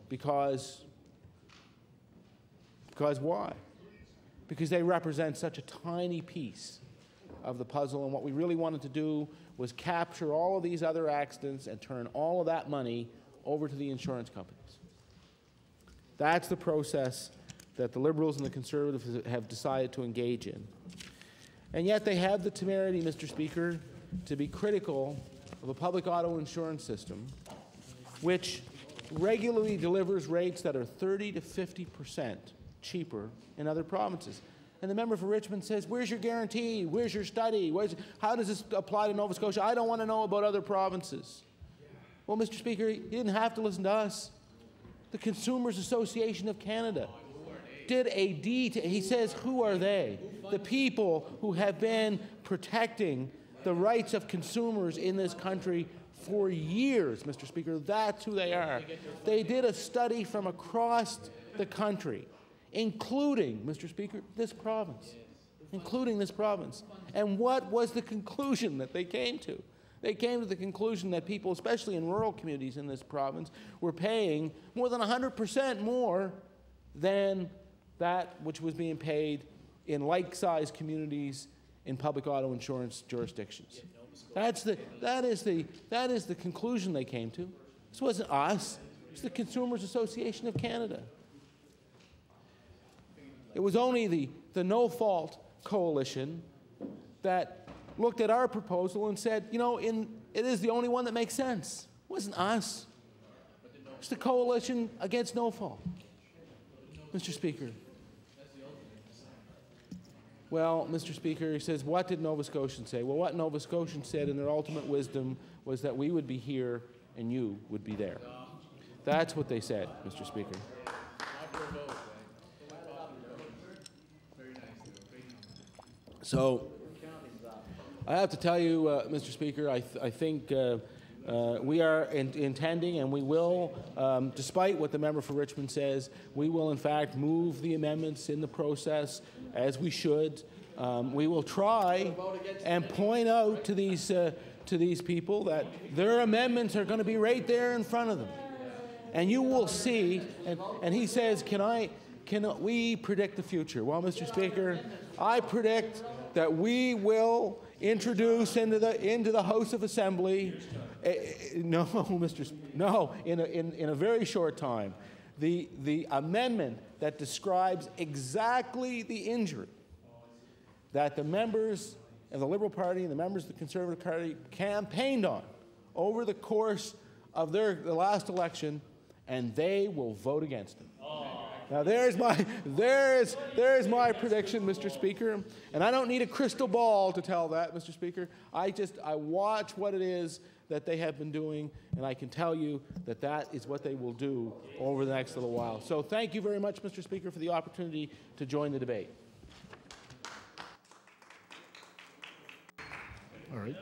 because why? Because they represent such a tiny piece of the puzzle, and what we really wanted to do was capture all of these other accidents and turn all of that money over to the insurance companies. That's the process that the Liberals and the Conservatives have decided to engage in. And yet they have the temerity, Mr. Speaker, to be critical of a public auto insurance system which regularly delivers rates that are 30 to 50% cheaper in other provinces. And the member for Richmond says, where's your guarantee? Where's your study? How does this apply to Nova Scotia? I don't want to know about other provinces. Well, Mr. Speaker, you didn't have to listen to us. The Consumers Association of Canada did a he says, who are they? The people who have been protecting the rights of consumers in this country for years, Mr. Speaker. That's who they are. They did a study from across the country, including, Mr. Speaker, this province. Including this province. And what was the conclusion that they came to? They came to the conclusion that people, especially in rural communities in this province, were paying more than 100% more than that which was being paid in like-sized communities in public auto insurance jurisdictions. That is the conclusion they came to. This wasn't us. It's the Consumers Association of Canada. It was only the no-fault coalition that looked at our proposal and said, you know, it is the only one that makes sense. It wasn't us. It's the coalition against no-fault. Mr. Speaker. Well, Mr. Speaker, he says, what did Nova Scotians say? Well, what Nova Scotians said in their ultimate wisdom was that we would be here and you would be there. That's what they said, Mr. Speaker. So, I have to tell you, Mr. Speaker, I think we are intending, and we will, despite what the member for Richmond says, we will in fact move the amendments in the process as we should. We will try and point out to these people that their amendments are going to be right there in front of them. And you will see, and he says, can we predict the future? Well, Mr. Speaker, I predict that we will introduce into the House of Assembly, in a very short time, the amendment that describes exactly the injury that the members of the Liberal Party and the members of the Conservative Party campaigned on over the course of the last election, and they will vote against it. Now there's my prediction, Mr. Speaker, and I don't need a crystal ball to tell that, Mr. Speaker. I watch what it is that they have been doing, and I can tell you that that is what they will do over the next little while. So thank you very much, Mr. Speaker, for the opportunity to join the debate. All right.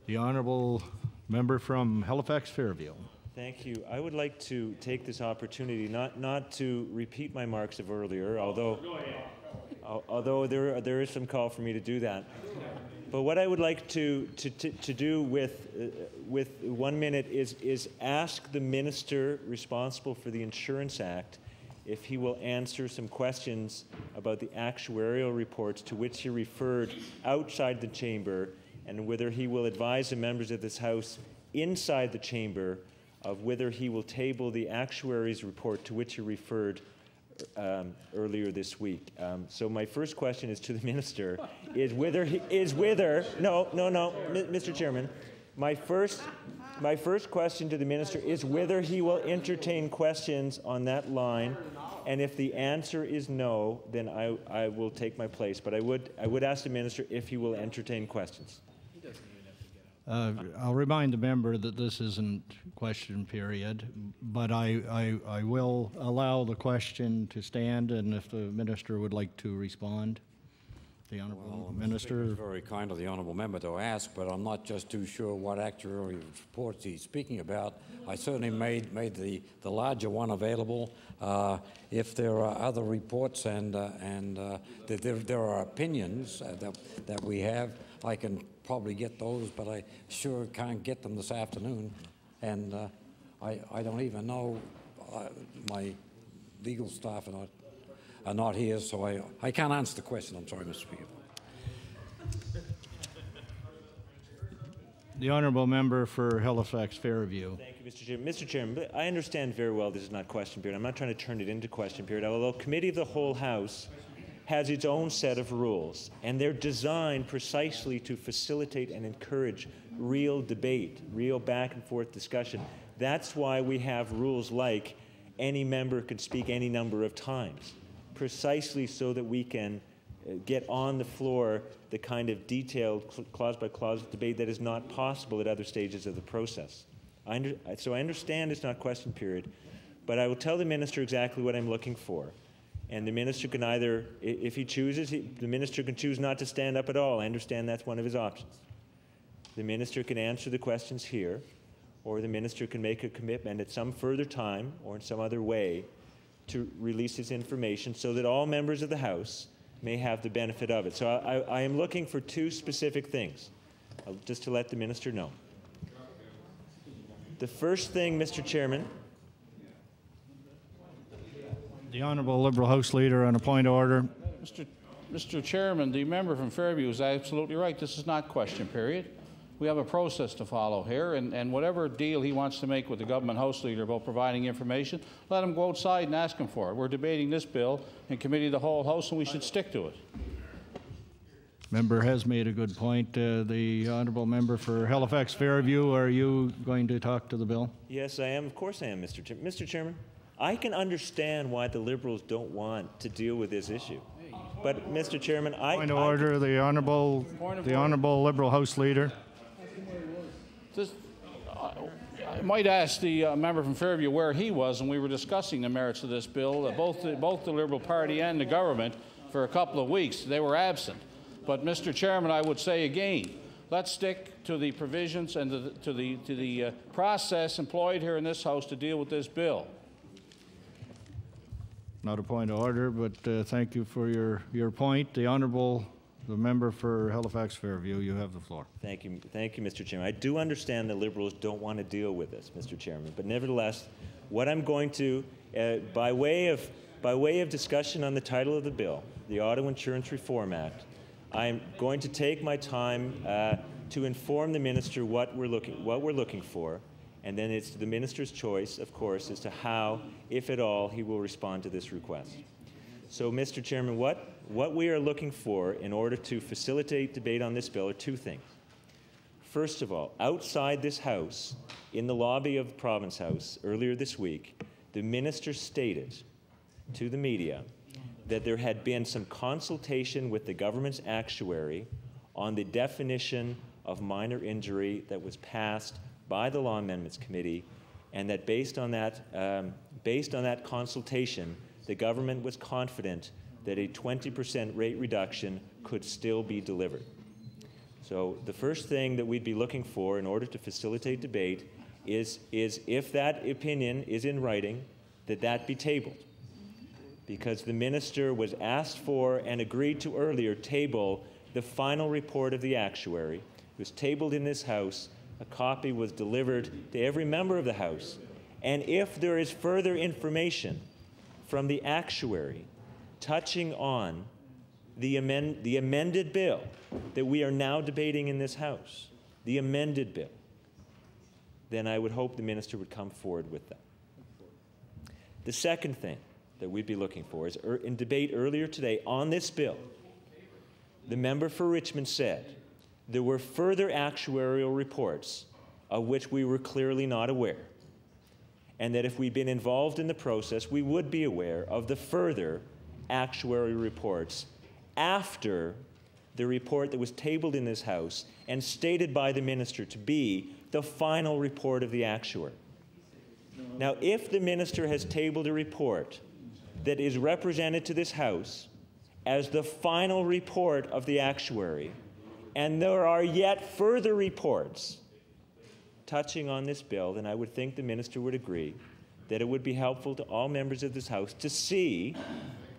The honourable member from Halifax Fairview. Thank you. I would like to take this opportunity not to repeat my remarks of earlier, although there is some call for me to do that. But what I would like to do with 1 minute is ask the minister responsible for the Insurance Act if he will answer some questions about the actuarial reports to which he referred outside the chamber, and whether he will advise the members of this House inside the chamber of whether he will table the actuary's report to which he referred earlier this week. So my first question is to the minister: Mr. Chairman, my first question to the minister is whether he will entertain questions on that line, and if the answer is no, then I will take my place. But I would ask the minister if he will entertain questions. I'll remind the member that this isn't question period, but I will allow the question to stand, and if the minister would like to respond. The honourable minister. It's very kind of the honourable member to ask, but I'm not just too sure what actuarial reports he's speaking about. I certainly made the larger one available. If there are other reports and there are opinions that we have, I can probably get those, but I sure can't get them this afternoon. And I don't even know. My legal staff are not here, so I can't answer the question. I'm sorry, Mr. Speaker. The honourable member for Halifax Fairview. Thank you, Mr. Chairman. Mr. Chairman, I understand very well this is not question period. I'm not trying to turn it into question period, although Committee of the Whole House has its own set of rules, and they're designed precisely to facilitate and encourage real debate, real back and forth discussion. That's why we have rules like any member can speak any number of times, precisely so that we can get on the floor the kind of detailed clause-by-clause debate that is not possible at other stages of the process. So I understand it's not question period, but I will tell the minister exactly what I'm looking for. And the minister can either, if he chooses, the minister can choose not to stand up at all. I understand that's one of his options. The minister can answer the questions here, or the minister can make a commitment at some further time or in some other way to release his information so that all members of the House may have the benefit of it. So I am looking for two specific things, just to let the minister know. The first thing, Mr. Chairman. The Honourable Liberal House Leader on a point of order. Mr. Chairman, the member from Fairview is absolutely right. This is not question period. We have a process to follow here, and whatever deal he wants to make with the government House Leader about providing information, let him go outside and ask him for it. We're debating this bill in Committee of the Whole House, and we should stick to it. Member has made a good point. The honourable member for Halifax Fairview, are you going to talk to the bill? Yes, I am. Of course I am, Mr. Chairman. Mr. Chairman, I can understand why the Liberals don't want to deal with this issue. But, Mr. Chairman, Point of order, the honourable Liberal House Leader. I might ask the member from Fairview where he was when we were discussing the merits of this bill. Both the Liberal Party and the government, for a couple of weeks, they were absent. But, Mr. Chairman, I would say again, let's stick to the provisions and to the process employed here in this House to deal with this bill. Not a point of order, but thank you for your point. The member for Halifax Fairview, you have the floor. Thank you, Mr. Chairman. I do understand the Liberals don't want to deal with this, Mr. Chairman, but nevertheless, what I'm going to, by way of discussion on the title of the bill, the Auto Insurance Reform Act, I'm going to take my time to inform the minister what we're looking for, and then it's the minister's choice, of course, as to how, if at all, he will respond to this request. So, Mr. Chairman, what we are looking for in order to facilitate debate on this bill are two things. First of all, outside this House, in the lobby of the Province House earlier this week, the minister stated to the media that there had been some consultation with the government's actuary on the definition of minor injury that was passed by the Law Amendments Committee, and that based on that consultation, the government was confident that a 20% rate reduction could still be delivered. So the first thing that we'd be looking for in order to facilitate debate is if that opinion is in writing, that be tabled. Because the minister was asked for and agreed to earlier table the final report of the actuary. It was tabled in this House. A copy was delivered to every member of the House. And if there is further information from the actuary touching on the amended bill that we are now debating in this House, the amended bill, then I would hope the minister would come forward with that. The second thing that we'd be looking for is in debate earlier today on this bill, the member for Richmond said there were further actuarial reports of which we were clearly not aware, and that if we'd been involved in the process, we would be aware of the further actuarial reports after the report that was tabled in this House and stated by the minister to be the final report of the actuary. Now, if the minister has tabled a report that is represented to this House as the final report of the actuary, and there are yet further reports touching on this bill, then I would think the minister would agree that it would be helpful to all members of this House to see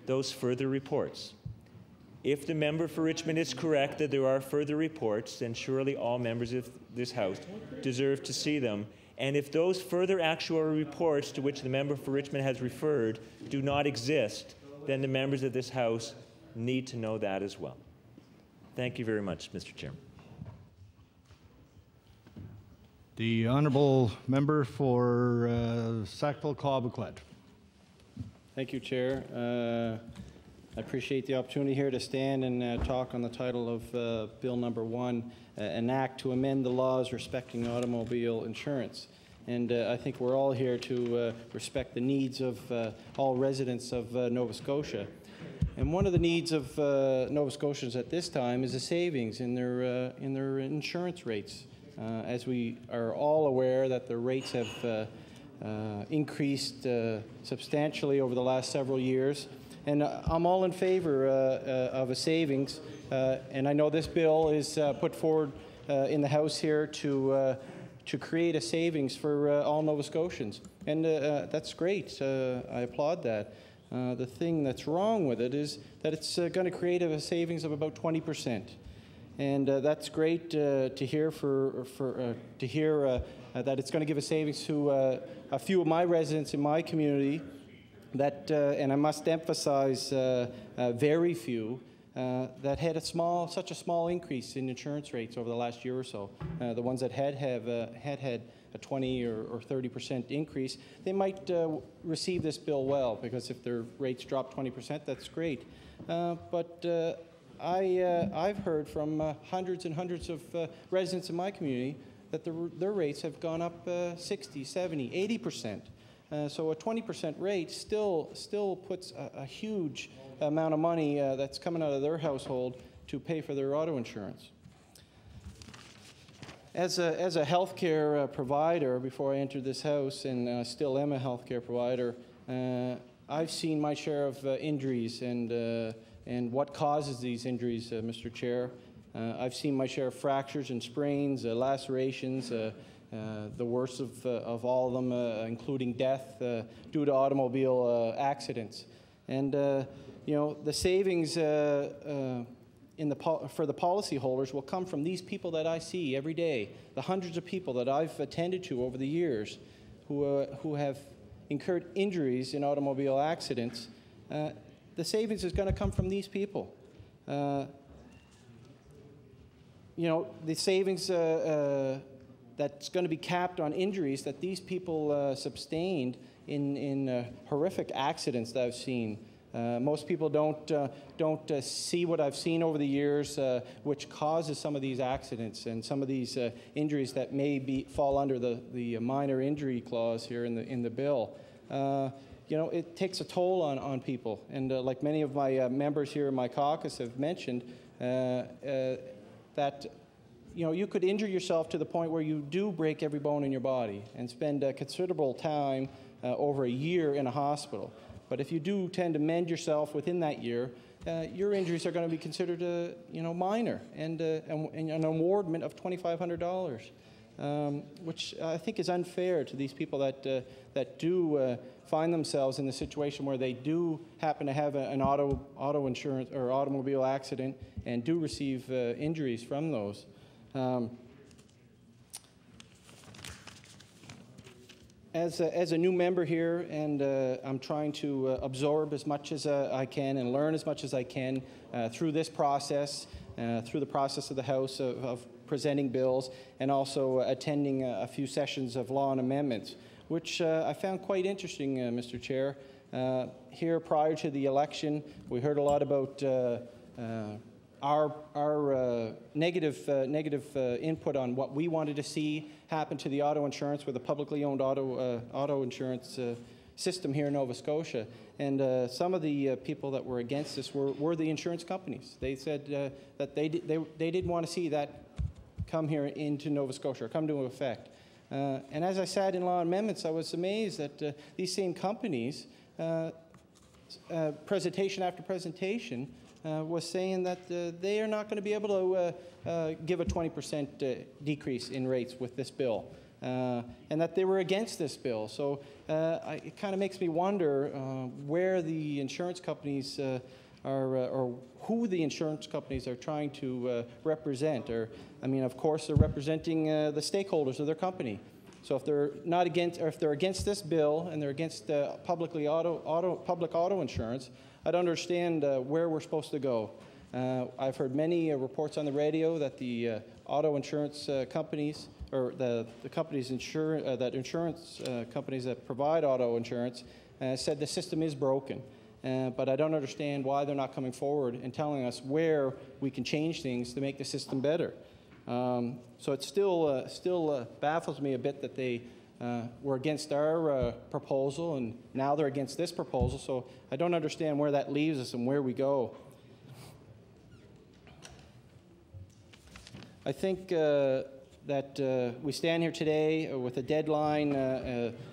those further reports. If the member for Richmond is correct that there are further reports, then surely all members of this House deserve to see them. And if those further actuarial reports to which the member for Richmond has referred do not exist, then the members of this House need to know that as well. Thank you very much, Mr. Chairman. The honourable member for Sackville-Cobequid. Thank you, Chair. I appreciate the opportunity here to stand and talk on the title of Bill Number 1, an act to amend the laws respecting automobile insurance. And I think we're all here to respect the needs of all residents of Nova Scotia. And one of the needs of Nova Scotians at this time is a savings in their insurance rates. As we are all aware that the rates have increased substantially over the last several years. And I'm all in favor of a savings. And I know this bill is put forward in the House here to create a savings for all Nova Scotians. And that's great. I applaud that. The thing that's wrong with it is that it's going to create a savings of about 20%. And that's great to hear that it's going to give a savings to a few of my residents in my community that, and I must emphasize, very few, that had such a small increase in insurance rates over the last year or so. The ones that had a 20 or 30% increase, they might receive this bill well, because if their rates drop 20%, that's great. But I've heard from hundreds and hundreds of residents in my community that their rates have gone up 60, 70, 80%. So a 20% rate still puts a huge amount of money that's coming out of their household to pay for their auto insurance. As a healthcare provider, before I entered this House, and still am a healthcare provider, I've seen my share of injuries and what causes these injuries, Mr. Chair. I've seen my share of fractures and sprains, lacerations, the worst of all of them, including death due to automobile accidents. And you know, the savings for the policyholders will come from these people that I see every day, the hundreds of people that I've attended to over the years who have incurred injuries in automobile accidents. The savings is going to come from these people. You know, the savings that's going to be capped on injuries that these people sustained in horrific accidents that I've seen. Most people don't see what I've seen over the years, which causes some of these accidents and some of these injuries that may fall under the minor injury clause here in the bill. You know, it takes a toll on people, and like many of my members here in my caucus have mentioned, that you know, you could injure yourself to the point where you do break every bone in your body and spend considerable time over a year in a hospital. But if you do tend to mend yourself within that year, your injuries are going to be considered, you know, minor, and an awardment of $2,500, which I think is unfair to these people that do find themselves in the situation where they do happen to have an auto insurance or automobile accident and do receive injuries from those. As a new member here, and I'm trying to absorb as much as I can and learn as much as I can through this process, through the process of the House of presenting bills, and also attending a few sessions of law and amendments, which I found quite interesting, Mr. Chair. Here, prior to the election, we heard a lot about our negative input on what we wanted to see happen to the auto insurance with a publicly owned auto insurance system here in Nova Scotia. And some of the people that were against this were the insurance companies. They said that they didn't want to see that come here into Nova Scotia or come to effect. And as I sat in law amendments, I was amazed that these same companies, presentation after presentation, was saying that they are not going to be able to give a 20% decrease in rates with this bill, and that they were against this bill. So it kind of makes me wonder where the insurance companies or who the insurance companies are trying to represent. Or, I mean, of course, they're representing the stakeholders of their company. So if they're not against, or if they're against this bill and they're against public auto insurance, I don't understand where we're supposed to go. I've heard many reports on the radio that the auto insurance companies, or the companies insurance companies that provide auto insurance, said the system is broken. But I don't understand why they're not coming forward and telling us where we can change things to make the system better. So it still baffles me a bit that they were against our proposal, and now they're against this proposal. So I don't understand where that leaves us and where we go. I think that we stand here today with a deadline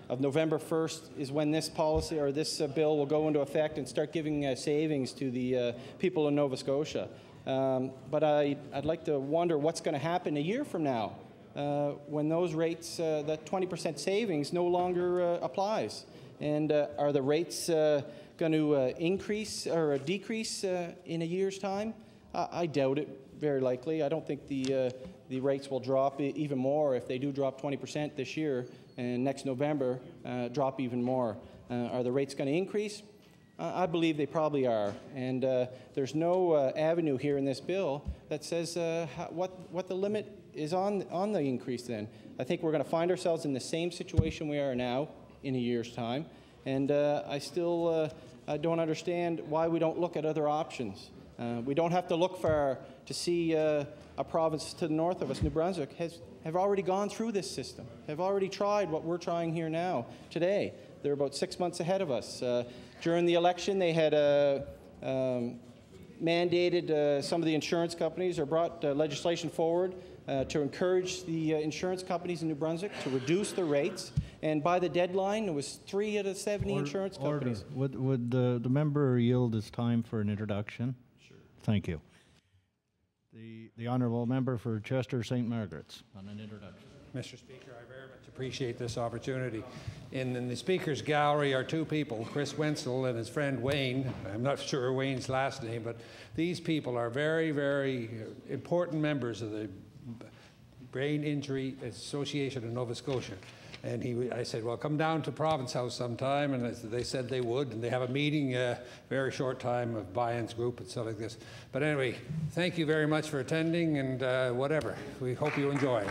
of November 1st is when this policy or this bill will go into effect and start giving savings to the people in Nova Scotia. But I'd like to wonder what's going to happen a year from now when those rates, that 20% savings no longer applies. And are the rates going to increase or decrease in a year's time? I doubt it, very likely. I don't think the rates will drop even more if they do drop 20% this year, and next November drop even more. Are the rates going to increase? I believe they probably are, and there's no avenue here in this bill that says what the limit is on the increase then. I think we're going to find ourselves in the same situation we are now in a year's time, and I still don't understand why we don't look at other options. We don't have to look far to see a province to the north of us, New Brunswick, have already gone through this system, have already tried what we're trying here now, today. They're about 6 months ahead of us. During the election, they had mandated some of the insurance companies or brought legislation forward to encourage the insurance companies in New Brunswick to reduce their rates. And by the deadline, it was 3 out of 70 insurance companies. Would the member yield his time for an introduction? Sure. Thank you. The honourable member for Chester St. Margaret's on an introduction. Mr. Speaker, I very much appreciate this opportunity. In the Speaker's gallery are two people, Chris Wenzel and his friend Wayne. I'm not sure Wayne's last name, but these people are very, very important members of the Brain Injury Association of Nova Scotia. And I said, well, come down to Province House sometime, and they said they would, and they have a meeting very short time of Buy-ins group and stuff like this. But anyway, thank you very much for attending, and whatever. We hope you enjoy.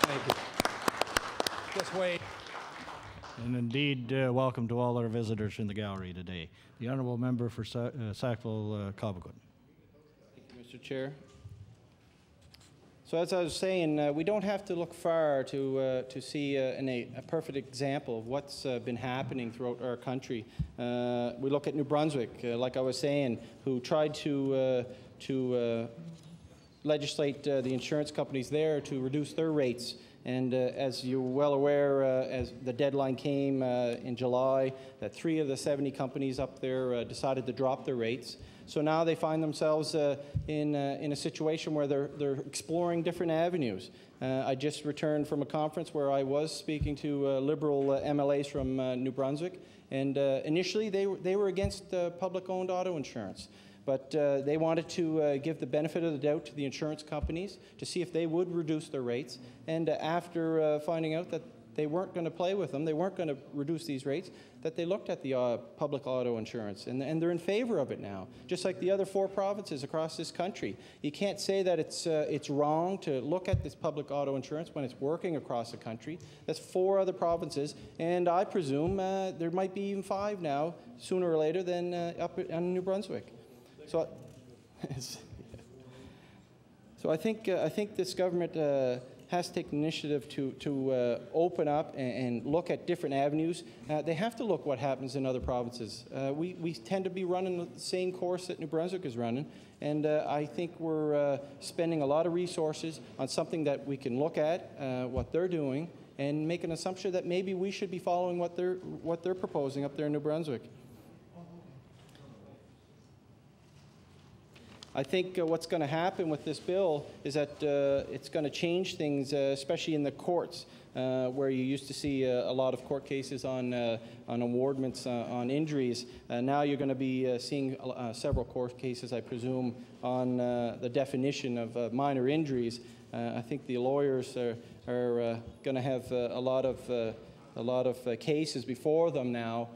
Thank you. Just wait. And indeed, welcome to all our visitors in the gallery today. The honourable member for Sackville-Cobequid. Thank you, Mr. Chair. So as I was saying, we don't have to look far to see a perfect example of what's been happening throughout our country. We look at New Brunswick, like I was saying, who tried to legislate the insurance companies there to reduce their rates. And as you're well aware, as the deadline came in July, that 3 of the 70 companies up there decided to drop their rates. So now they find themselves in a situation where they're exploring different avenues. I just returned from a conference where I was speaking to Liberal MLAs from New Brunswick, and initially they were against public-owned auto insurance. But they wanted to give the benefit of the doubt to the insurance companies to see if they would reduce their rates. And after finding out that they weren't going to play with them, they weren't going to reduce these rates, that they looked at the public auto insurance, and they're in favor of it now, just like the other 4 provinces across this country. You can't say that it's wrong to look at this public auto insurance when it's working across the country. That's 4 other provinces, and I presume there might be even 5 now, sooner or later, than up in New Brunswick. So I think this government has to take initiative to open up and look at different avenues. They have to look what happens in other provinces. We tend to be running the same course that New Brunswick is running, and I think we're spending a lot of resources on something that we can look at, what they're doing, and make an assumption that maybe we should be following what they're proposing up there in New Brunswick. I think what's going to happen with this bill is that it's going to change things, especially in the courts, where you used to see a lot of court cases on awardments on injuries. Now you're going to be seeing several court cases, I presume, on the definition of minor injuries. I think the lawyers are going to have a lot of cases before them now,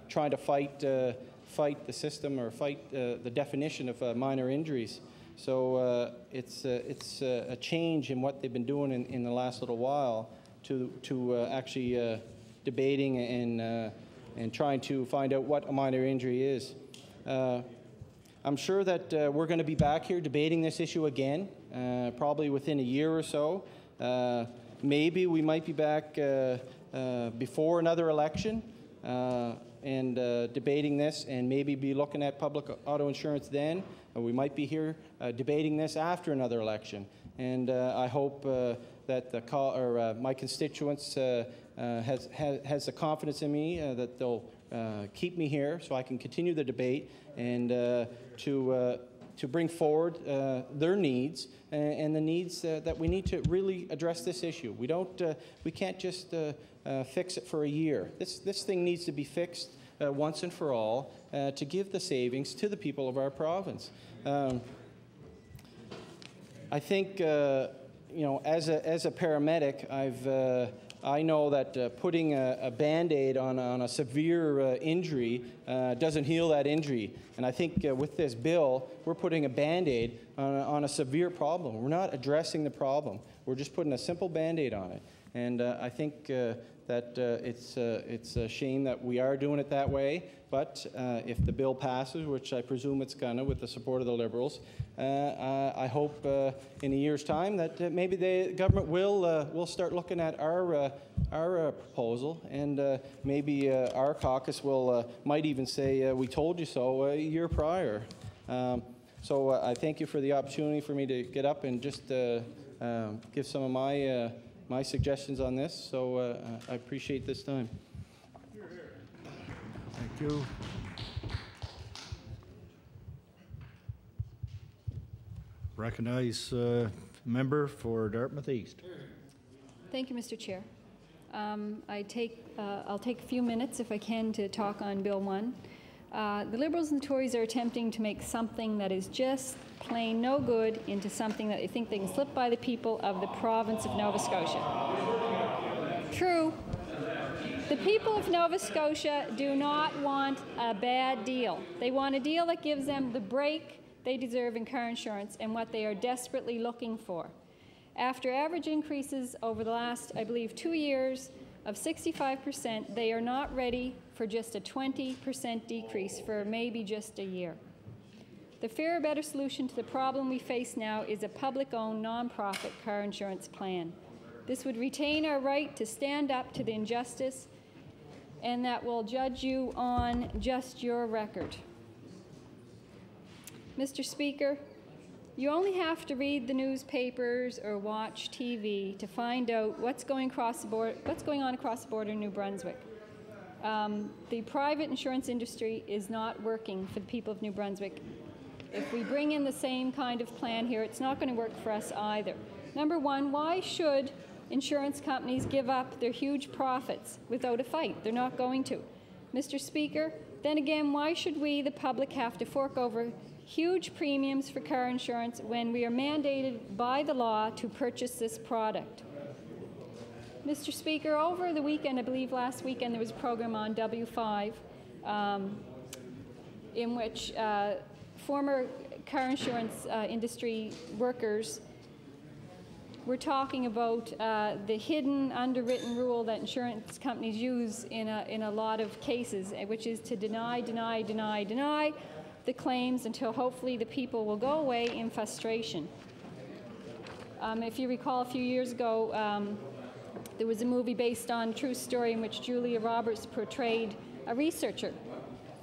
trying to fight the system or fight the definition of minor injuries. So it's a change in what they've been doing in the last little while to actually debating and trying to find out what a minor injury is. I'm sure that we're going to be back here debating this issue again, probably within a year or so. Maybe we might be back before another election and debating this, and maybe be looking at public auto insurance then. We might be here debating this after another election. And I hope that my constituents has the confidence in me that they'll keep me here so I can continue the debate and to bring forward their needs and the needs that we need to really address this issue. We can't just fix it for a year. This thing needs to be fixed once and for all to give the savings to the people of our province. I think, as a paramedic, I know that putting a Band-Aid on a severe injury doesn't heal that injury. And I think with this bill, we're putting a Band-Aid on a severe problem. We're not addressing the problem. We're just putting a simple Band-Aid on it. And I think that it's a shame that we are doing it that way. But if the bill passes, which I presume it's gonna, with the support of the Liberals, I hope in a year's time that maybe the government will start looking at our proposal, and maybe our caucus might even say we told you so a year prior. So I thank you for the opportunity for me to get up and just give some of my suggestions on this. So I appreciate this time. Thank you. Recognize member for Dartmouth East. Thank you, Mr. Chair. I'll take a few minutes, if I can, to talk on Bill 1. The Liberals and Tories are attempting to make something that is just plain no good into something that they think they can slip by the people of the province of Nova Scotia. True. The people of Nova Scotia do not want a bad deal. They want a deal that gives them the break they deserve in car insurance and what they are desperately looking for. After average increases over the last, I believe, 2 years of 65%, they are not ready for just a 20% decrease for maybe just a year. The fairer, better solution to the problem we face now is a public-owned, non-profit car insurance plan. This would retain our right to stand up to the injustice, and that will judge you on just your record. Mr. Speaker, you only have to read the newspapers or watch TV to find out what's going on across the border in New Brunswick. The private insurance industry is not working for the people of New Brunswick. If we bring in the same kind of plan here, it's not going to work for us either. Number one, why should insurance companies give up their huge profits without a fight? They're not going to. Mr. Speaker, then again, why should we, the public, have to fork over huge premiums for car insurance when we are mandated by the law to purchase this product? Mr. Speaker, over the weekend, I believe last weekend, there was a program on W5 in which former car insurance industry workers were talking about the hidden, underwritten rule that insurance companies use in a lot of cases, which is to deny the claims until hopefully the people will go away in frustration. If you recall, a few years ago, there was a movie based on a true story in which Julia Roberts portrayed a researcher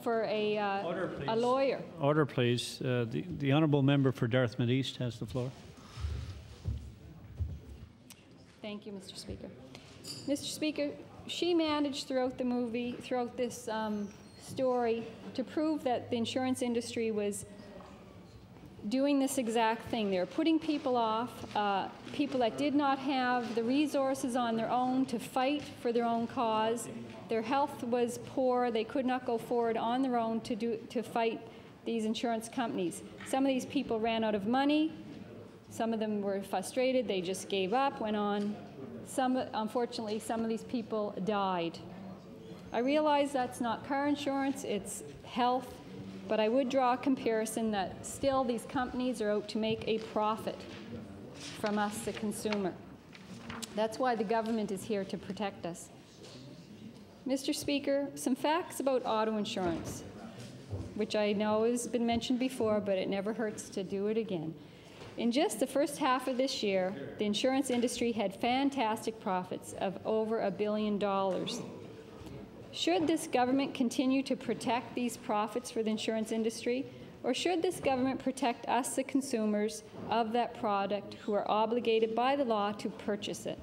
for a lawyer. Order, please. The honourable member for Dartmouth East has the floor. Thank you, Mr. Speaker. Mr. Speaker, she managed throughout the movie, throughout this story, to prove that the insurance industry was doing this exact thing. They were putting people off, people that did not have the resources on their own to fight for their own cause. Their health was poor. They could not go forward on their own to fight these insurance companies. Some of these people ran out of money. Some of them were frustrated. They just gave up, went on. Unfortunately, some of these people died. I realize that's not car insurance, it's health, but I would draw a comparison that still these companies are out to make a profit from us, the consumer. That's why the government is here to protect us. Mr. Speaker, some facts about auto insurance, which I know has been mentioned before, but it never hurts to do it again. In just the first half of this year, the insurance industry had fantastic profits of over $1 billion. Should this government continue to protect these profits for the insurance industry, or should this government protect us, the consumers of that product who are obligated by the law to purchase it?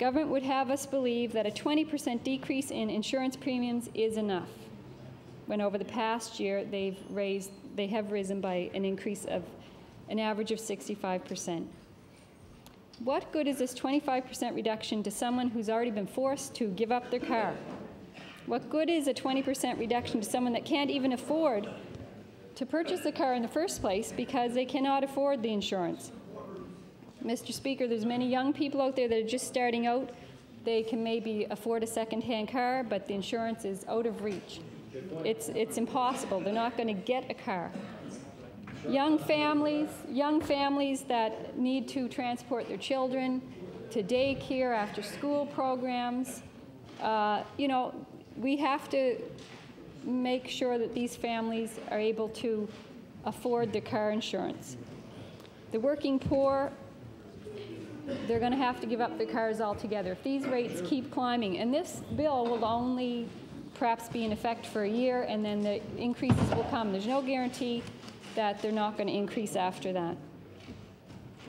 Government would have us believe that a 20% decrease in insurance premiums is enough, when over the past year they have risen by an increase of an average of 65%. What good is this 25% reduction to someone who's already been forced to give up their car? What good is a 20% reduction to someone that can't even afford to purchase the car in the first place because they cannot afford the insurance? Mr. Speaker, there's many young people out there that are just starting out. They can maybe afford a second-hand car, but the insurance is out of reach. It's impossible. They're not going to get a car. Young families that need to transport their children to daycare, after-school programs. You know, we have to make sure that these families are able to afford their car insurance. The working poor, they're going to have to give up their cars altogether if these rates keep climbing. And this bill will only perhaps be in effect for a year, and then the increases will come. There's no guarantee that they're not going to increase after that.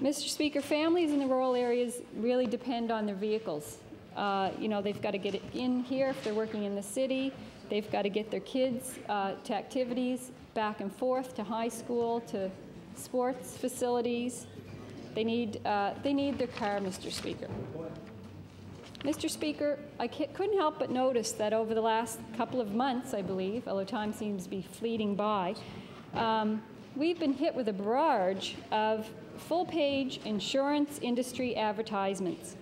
Mr. Speaker, families in the rural areas really depend on their vehicles. You know, they've got to get it in here if they're working in the city. They've got to get their kids to activities, back and forth to high school, to sports facilities. They need their car, Mr. Speaker. Mr. Speaker, I couldn't help but notice that over the last couple of months, I believe, although time seems to be fleeting by, we've been hit with a barrage of full-page insurance industry advertisements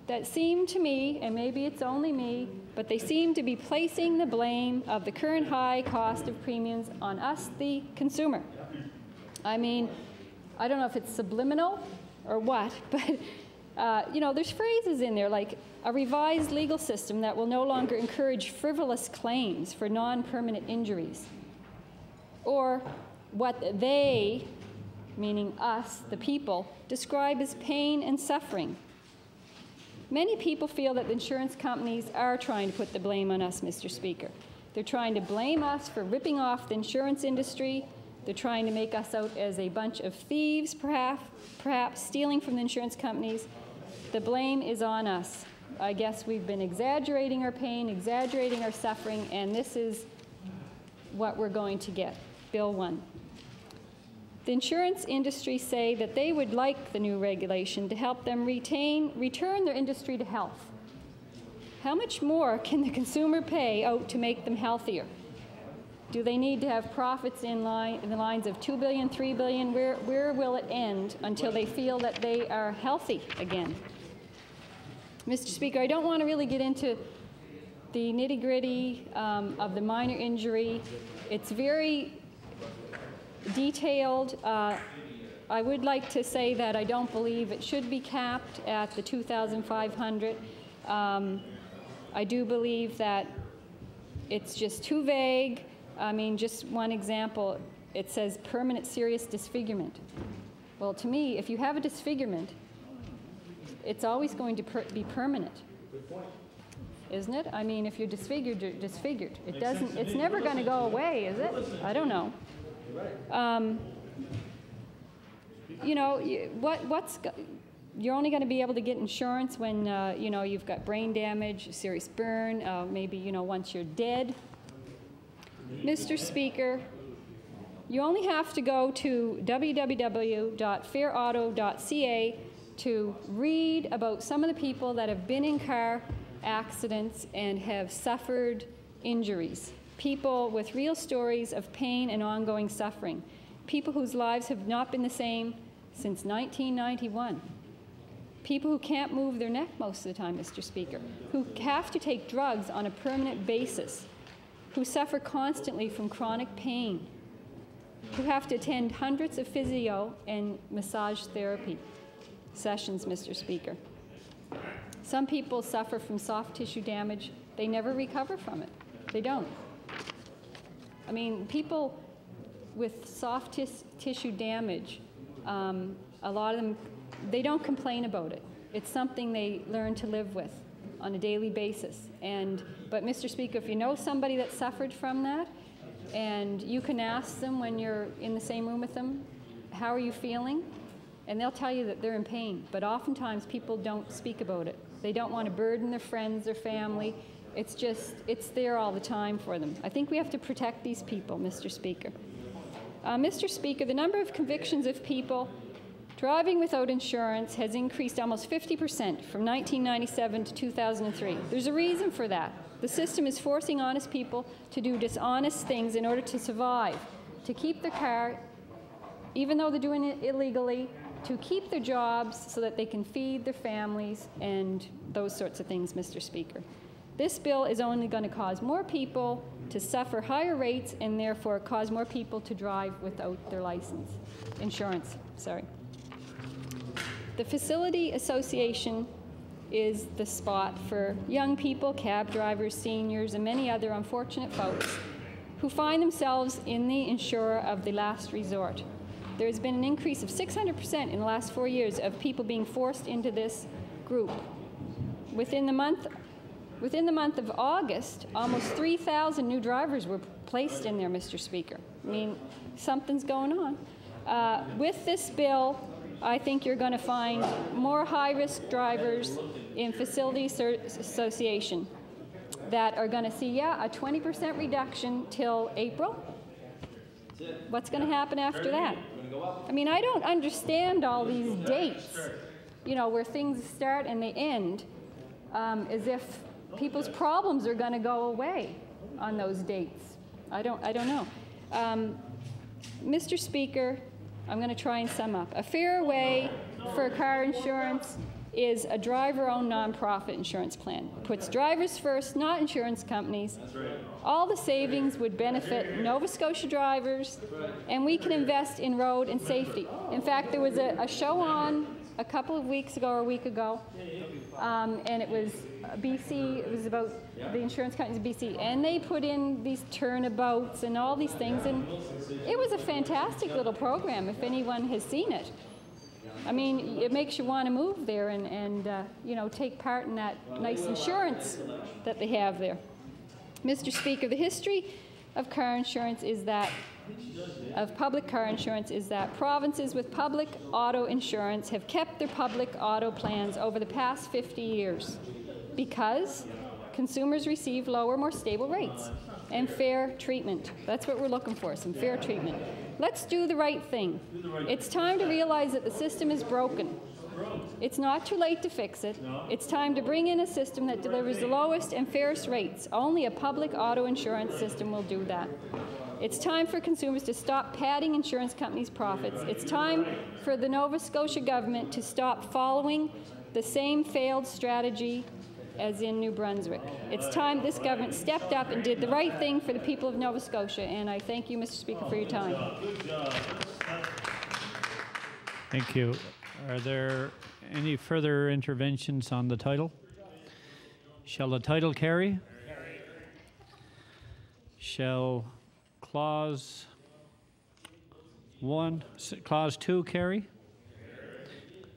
that seem to me, and maybe it's only me, but they seem to be placing the blame of the current high cost of premiums on us, the consumer. I mean, I don't know if it's subliminal or what, but you know, there's phrases in there like a revised legal system that will no longer encourage frivolous claims for non-permanent injuries, or what they, meaning us, the people, describe as pain and suffering. Many people feel that the insurance companies are trying to put the blame on us, Mr. Speaker. They're trying to blame us for ripping off the insurance industry. They're trying to make us out as a bunch of thieves, perhaps stealing from the insurance companies. The blame is on us. I guess we've been exaggerating our pain, exaggerating our suffering, and this is what we're going to get. Bill 1. The insurance industry say that they would like the new regulation to help them return their industry to health. How much more can the consumer pay out to make them healthier? Do they need to have profits in the lines of $2 billion, $3 billion? Where will it end until they feel that they are healthy again? Mr. Speaker, I don't want to really get into the nitty-gritty of the minor injury. It's very detailed. I would like to say that I don't believe it should be capped at the $2,500. I do believe that it's just too vague. I mean, just one example, it says permanent serious disfigurement. Well, to me, if you have a disfigurement, it's always going to be permanent. Good point. Isn't it? I mean, if you're disfigured, you're disfigured. It doesn't, it's never going to go away, is it? I don't know. You know, you're only going to be able to get insurance when, you know, you've got brain damage, serious burn, maybe, you know, once you're dead. Mr. Speaker, You only have to go to www.fairauto.ca to read about some of the people that have been in car accidents and have suffered injuries. People with real stories of pain and ongoing suffering. People whose lives have not been the same since 1991. People who can't move their neck most of the time, Mr. Speaker, who have to take drugs on a permanent basis, who suffer constantly from chronic pain, who have to attend hundreds of physio and massage therapy sessions, Mr. Speaker. Some people suffer from soft tissue damage. They never recover from it. They don't. I mean, people with soft tissue damage, a lot of them, they don't complain about it. It's something they learn to live with on a daily basis. But Mr. Speaker, if you know somebody that suffered from that, and you can ask them when you're in the same room with them, how are you feeling? And they'll tell you that they're in pain. But oftentimes people don't speak about it. They don't want to burden their friends or family. It's just, it's there all the time for them. I think we have to protect these people, Mr. Speaker. Mr. Speaker, the number of convictions of people driving without insurance has increased almost 50% from 1997 to 2003. There's a reason for that. The system is forcing honest people to do dishonest things in order to survive, to keep their car, even though they're doing it illegally, to keep their jobs so that they can feed their families and those sorts of things, Mr. Speaker. This bill is only going to cause more people to suffer higher rates and therefore cause more people to drive without their insurance. The Facility Association is the spot for young people, cab drivers, seniors, and many other unfortunate folks who find themselves in the insurer of the last resort. There has been an increase of 600% in the last 4 years of people being forced into this group. Within the month of August, almost 3,000 new drivers were placed in there, Mr. Speaker. I mean, something's going on. With this bill, I think you're going to find more high-risk drivers in Facility Association that are going to see, a 20% reduction till April. What's going to happen after that? I mean, I don't understand all these dates, where things start and they end, as if people's problems are going to go away on those dates. I don't know. Mr. Speaker, I'm going to try and sum up. A fair way for car insurance is a driver-owned nonprofit insurance plan. Puts drivers first, not insurance companies. That's right. All the savings would benefit Nova Scotia drivers, and we can invest in road and safety. In fact, there was a show on a couple of weeks ago or a week ago, and it was BC, it was about the insurance companies in BC, and they put in these turnabouts and all these things, and it was a fantastic little program if anyone has seen it. I mean, it makes you want to move there and take part in that nice insurance that they have there. Mr. Speaker, the history of car insurance is that, of public car insurance, is that provinces with public auto insurance have kept their public auto plans over the past 50 years because consumers receive lower, more stable rates and fair treatment. That's what we're looking for, some fair treatment. Let's do the right thing. It's time to realize that the system is broken. It's not too late to fix it. It's time to bring in a system that delivers the lowest and fairest rates. Only a public auto insurance system will do that. It's time for consumers to stop padding insurance companies' profits. It's time for the Nova Scotia government to stop following the same failed strategy as in New Brunswick. It's time this government stepped up and did the right thing for the people of Nova Scotia, and I thank you, Mr. Speaker, for your time. Thank you. Are there any further interventions on the title? Shall the title carry? Shall Clause 2 carry?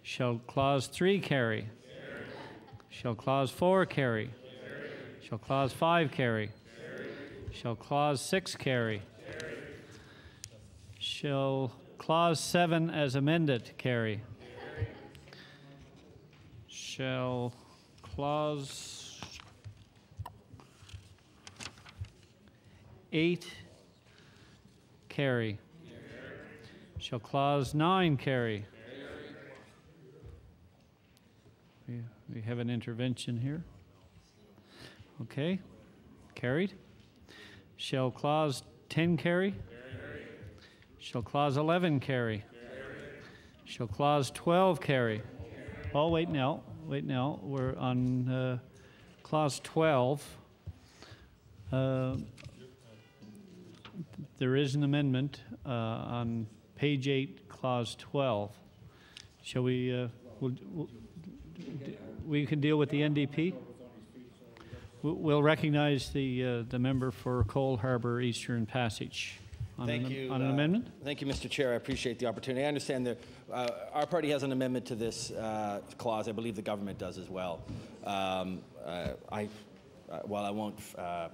Shall Clause 3 carry? Shall Clause 4 carry? Shall Clause 5 carry? Shall Clause 6 carry? Shall Clause 7 as amended carry? Shall Clause 8 carry? Shall Clause 9 carry? We have an intervention here. Okay, carried. Shall Clause 10 carry? Shall Clause 11 carry? Shall Clause 12 carry? Oh, wait now. We're on Clause 12. There is an amendment on page 8, Clause 12. Shall we, we can deal with the NDP? We'll recognize the member for Cole Harbour Eastern Passage. On an amendment? Thank you, Mr. Chair. I appreciate the opportunity. I understand that our party has an amendment to this clause. I believe the government does as well. Well, I won't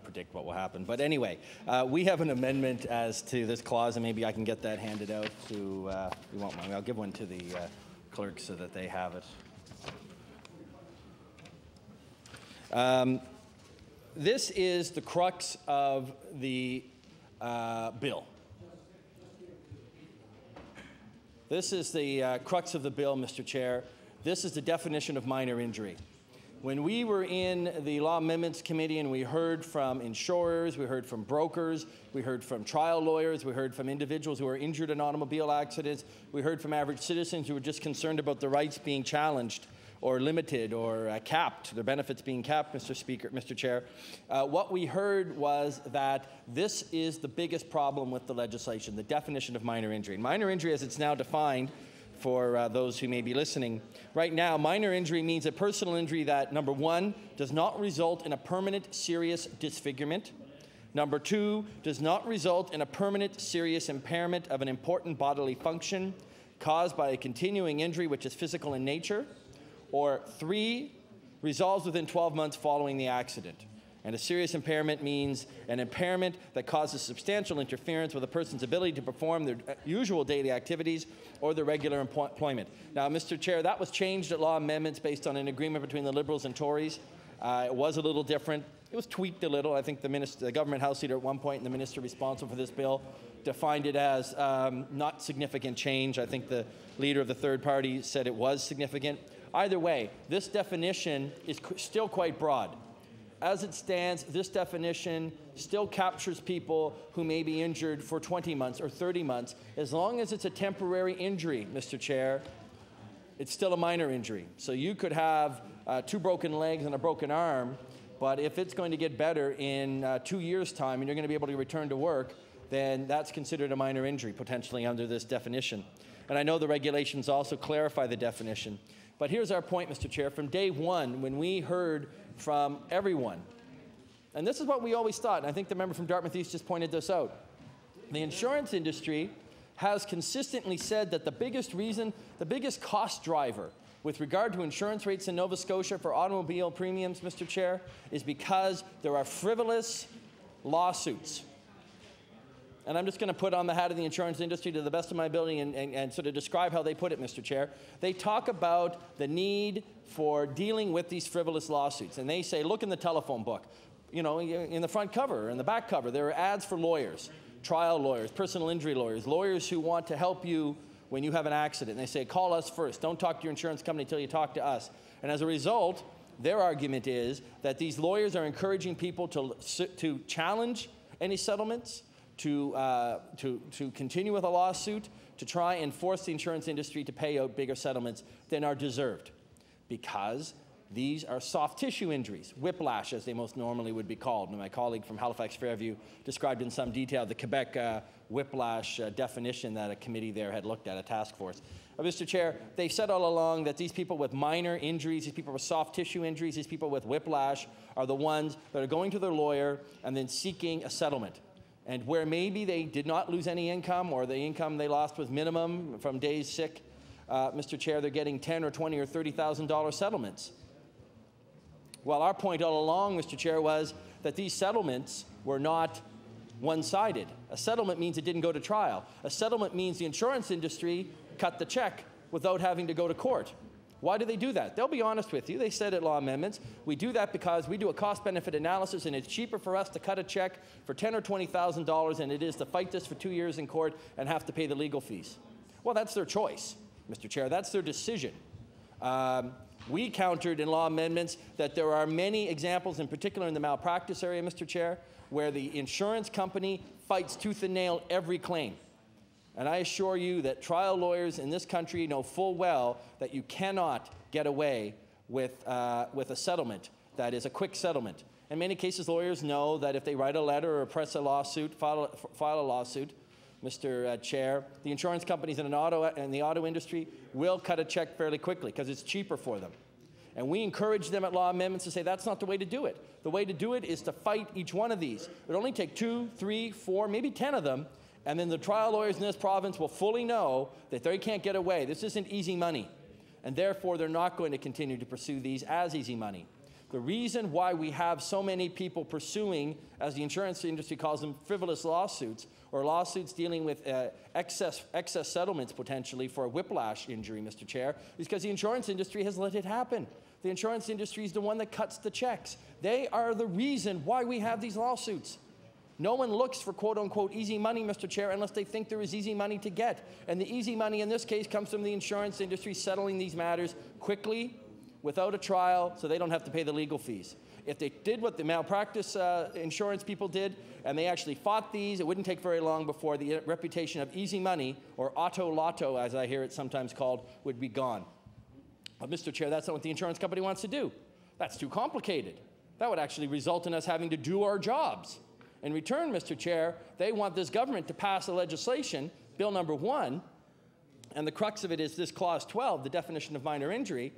predict what will happen. But anyway, we have an amendment as to this clause, and maybe I can get that handed out to, you won't mind. I'll give one to the clerk so that they have it. This is the crux of the bill. This is the crux of the bill, Mr. Chair. This is the definition of minor injury. When we were in the Law Amendments Committee and we heard from insurers, we heard from brokers, we heard from trial lawyers, we heard from individuals who were injured in automobile accidents, we heard from average citizens who were just concerned about the rights being challenged or limited or capped, their benefits being capped, Mr. Chair. What we heard was that this is the biggest problem with the legislation, the definition of minor injury. Minor injury, as it's now defined, for those who may be listening. Right now, minor injury means a personal injury that, number one, does not result in a permanent serious disfigurement. Number two, does not result in a permanent serious impairment of an important bodily function caused by a continuing injury which is physical in nature. Or three, resolves within 12 months following the accident. And a serious impairment means an impairment that causes substantial interference with a person's ability to perform their usual daily activities or their regular employment. Now, Mr. Chair, that was changed at law amendments based on an agreement between the Liberals and Tories. It was a little different. It was tweaked a little. I think the government House leader at one point and the minister responsible for this bill defined it as not significant change. I think the leader of the third party said it was significant. Either way, this definition is still quite broad. As it stands, this definition still captures people who may be injured for 20 months or 30 months. As long as it's a temporary injury, Mr. Chair, it's still a minor injury. So you could have 2 broken legs and a broken arm, but if it's going to get better in 2 years' time and you're going to be able to return to work, then that's considered a minor injury, potentially under this definition. And I know the regulations also clarify the definition. But here's our point, Mr. Chair. From day one, when we heard from everyone, and this is what we always thought, and I think the member from Dartmouth East just pointed this out, the insurance industry has consistently said that the biggest cost driver with regard to insurance rates in Nova Scotia for automobile premiums, Mr. Chair, is because there are frivolous lawsuits. And I'm just going to put on the hat of the insurance industry to the best of my ability and sort of describe how they put it, Mr. Chair. They talk about the need for dealing with these frivolous lawsuits. And they say, look in the telephone book. You know, in the front cover, in the back cover, there are ads for lawyers, trial lawyers, personal injury lawyers, lawyers who want to help you when you have an accident. And they say, call us first. Don't talk to your insurance company until you talk to us. And as a result, their argument is that these lawyers are encouraging people to challenge any settlements, to continue with a lawsuit, to try and force the insurance industry to pay out bigger settlements than are deserved, because these are soft tissue injuries, whiplash as they most normally would be called. And my colleague from Halifax Fairview described in some detail the Quebec whiplash definition that a committee there had looked at, a task force. Mr. Chair, they've said all along that these people with minor injuries, these people with soft tissue injuries, these people with whiplash are the ones that are going to their lawyer and then seeking a settlement. And where maybe they did not lose any income, or the income they lost was minimum from days sick, Mr. Chair, they're getting $10,000 or $20,000 or $30,000 settlements. Well, our point all along, Mr. Chair, was that these settlements were not one-sided. A settlement means it didn't go to trial. A settlement means the insurance industry cut the check without having to go to court. Why do they do that? They'll be honest with you. They said at law amendments, we do that because we do a cost-benefit analysis and it's cheaper for us to cut a check for $10,000 or $20,000 than it is to fight this for 2 years in court and have to pay the legal fees. Well, that's their choice, Mr. Chair. That's their decision. We countered in law amendments that there are many examples, in particular in the malpractice area, Mr. Chair, where the insurance company fights tooth and nail every claim. And I assure you that trial lawyers in this country know full well that you cannot get away with a settlement that is a quick settlement. In many cases, lawyers know that if they write a letter or press a lawsuit, file a lawsuit, Mr. Chair, the insurance companies in the auto industry will cut a check fairly quickly because it's cheaper for them. And we encourage them at law amendments to say that's not the way to do it. The way to do it is to fight each one of these. It would only take 2, 3, 4, maybe 10 of them, and then the trial lawyers in this province will fully know that they can't get away. This isn't easy money, and therefore they're not going to continue to pursue these as easy money. The reason why we have so many people pursuing, as the insurance industry calls them, frivolous lawsuits, or lawsuits dealing with excess settlements potentially for a whiplash injury, Mr. Chair, is because the insurance industry has let it happen. The insurance industry is the one that cuts the checks. They are the reason why we have these lawsuits. No one looks for quote-unquote easy money, Mr. Chair, unless they think there is easy money to get. And the easy money in this case comes from the insurance industry settling these matters quickly, without a trial, so they don't have to pay the legal fees. If they did what the malpractice insurance people did, and they actually fought these, it wouldn't take very long before the reputation of easy money, or auto lotto, as I hear it sometimes called, would be gone. But Mr. Chair, that's not what the insurance company wants to do. That's too complicated. That would actually result in us having to do our jobs. In return, Mr. Chair, they want this government to pass a legislation, Bill number 1, and the crux of it is this Clause 12, the definition of minor injury,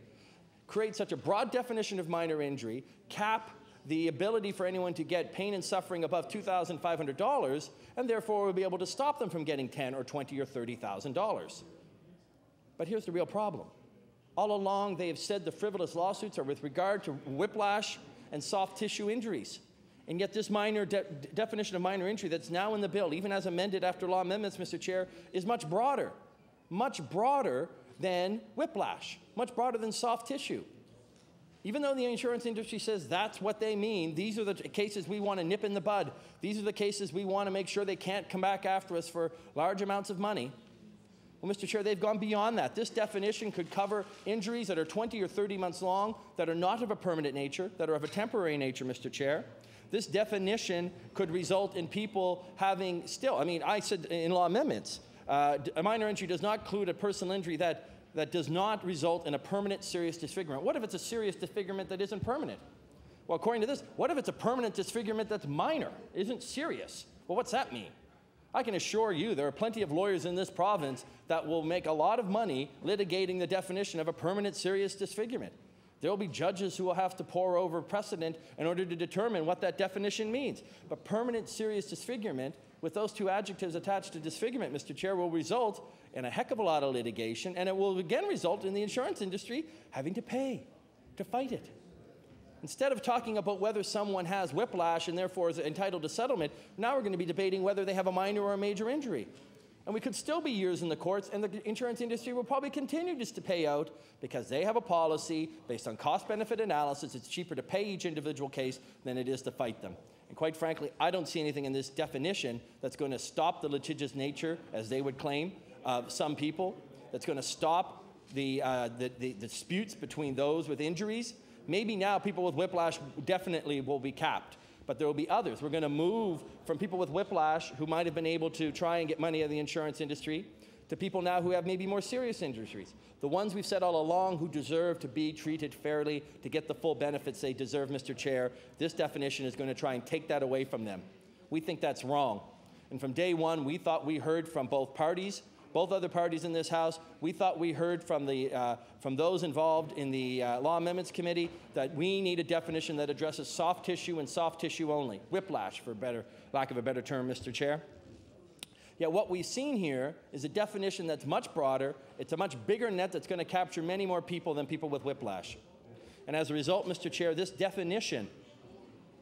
create such a broad definition of minor injury, cap the ability for anyone to get pain and suffering above $2,500, and therefore we'll be able to stop them from getting $10,000 or $20,000 or $30,000. But here's the real problem. All along, they have said the frivolous lawsuits are with regard to whiplash and soft tissue injuries. And yet this minor definition of minor injury that's now in the bill, even as amended after law amendments, Mr. Chair, is much broader than whiplash, much broader than soft tissue. Even though the insurance industry says that's what they mean, these are the cases we want to nip in the bud. These are the cases we want to make sure they can't come back after us for large amounts of money. Well, Mr. Chair, they've gone beyond that. This definition could cover injuries that are 20 or 30 months long, that are not of a permanent nature, that are of a temporary nature, Mr. Chair. This definition could result in people having still, I said in law amendments, a minor injury does not include a personal injury that does not result in a permanent serious disfigurement. What if it's a serious disfigurement that isn't permanent? Well, according to this, what if it's a permanent disfigurement that's minor, isn't serious? Well, what's that mean? I can assure you there are plenty of lawyers in this province that will make a lot of money litigating the definition of a permanent serious disfigurement. There will be judges who will have to pore over precedent in order to determine what that definition means. But permanent serious disfigurement, with those two adjectives attached to disfigurement, Mr. Chair, will result in a heck of a lot of litigation, and it will again result in the insurance industry having to pay to fight it. Instead of talking about whether someone has whiplash and therefore is entitled to settlement, now we're going to be debating whether they have a minor or a major injury. And we could still be years in the courts, and the insurance industry will probably continue just to pay out because they have a policy based on cost-benefit analysis. It's cheaper to pay each individual case than it is to fight them. And quite frankly, I don't see anything in this definition that's going to stop the litigious nature, as they would claim, of some people, that's going to stop the disputes between those with injuries. Maybe now people with whiplash definitely will be capped, but there will be others. We're going to move from people with whiplash who might have been able to try and get money out of the insurance industry to people now who have maybe more serious injuries. The ones we've said all along who deserve to be treated fairly, to get the full benefits they deserve, Mr. Chair. This definition is going to try and take that away from them. We think that's wrong. And from day one, we thought we heard from both parties, both other parties in this House. We thought we heard from those involved in the Law Amendments Committee that we need a definition that addresses soft tissue and soft tissue only, whiplash, for lack of a better term, Mr. Chair. Yet what we've seen here is a definition that's much broader. It's a much bigger net that's going to capture many more people than people with whiplash. And as a result, Mr. Chair, this definition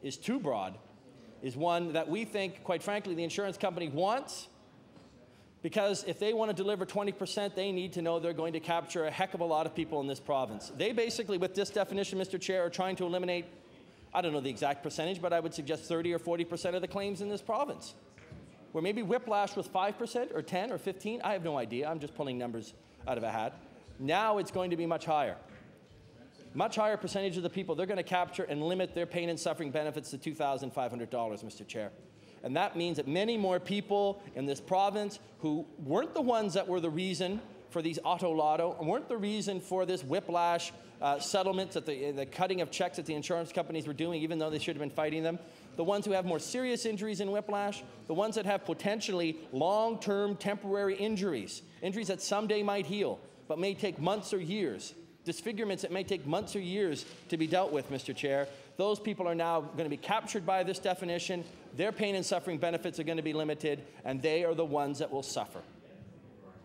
is too broad, is one that we think, quite frankly, the insurance company wants, because if they want to deliver 20%, they need to know they're going to capture a heck of a lot of people in this province. They basically, with this definition, Mr. Chair, are trying to eliminate, I don't know the exact percentage, but I would suggest 30 or 40% of the claims in this province. where maybe whiplash was 5% or 10 or 15, I have no idea, I'm just pulling numbers out of a hat. Now it's going to be much higher. Much higher percentage of the people they're going to capture and limit their pain and suffering benefits to $2,500, Mr. Chair. And that means that many more people in this province who weren't the ones that were the reason for these auto lotto, and weren't the reason for this whiplash settlements, that the cutting of checks that the insurance companies were doing, even though they should have been fighting them. The ones who have more serious injuries in whiplash, the ones that have potentially long-term temporary injuries, injuries that someday might heal, but may take months or years, disfigurements that may take months or years to be dealt with, Mr. Chair. Those people are now going to be captured by this definition. Their pain and suffering benefits are going to be limited, and they are the ones that will suffer.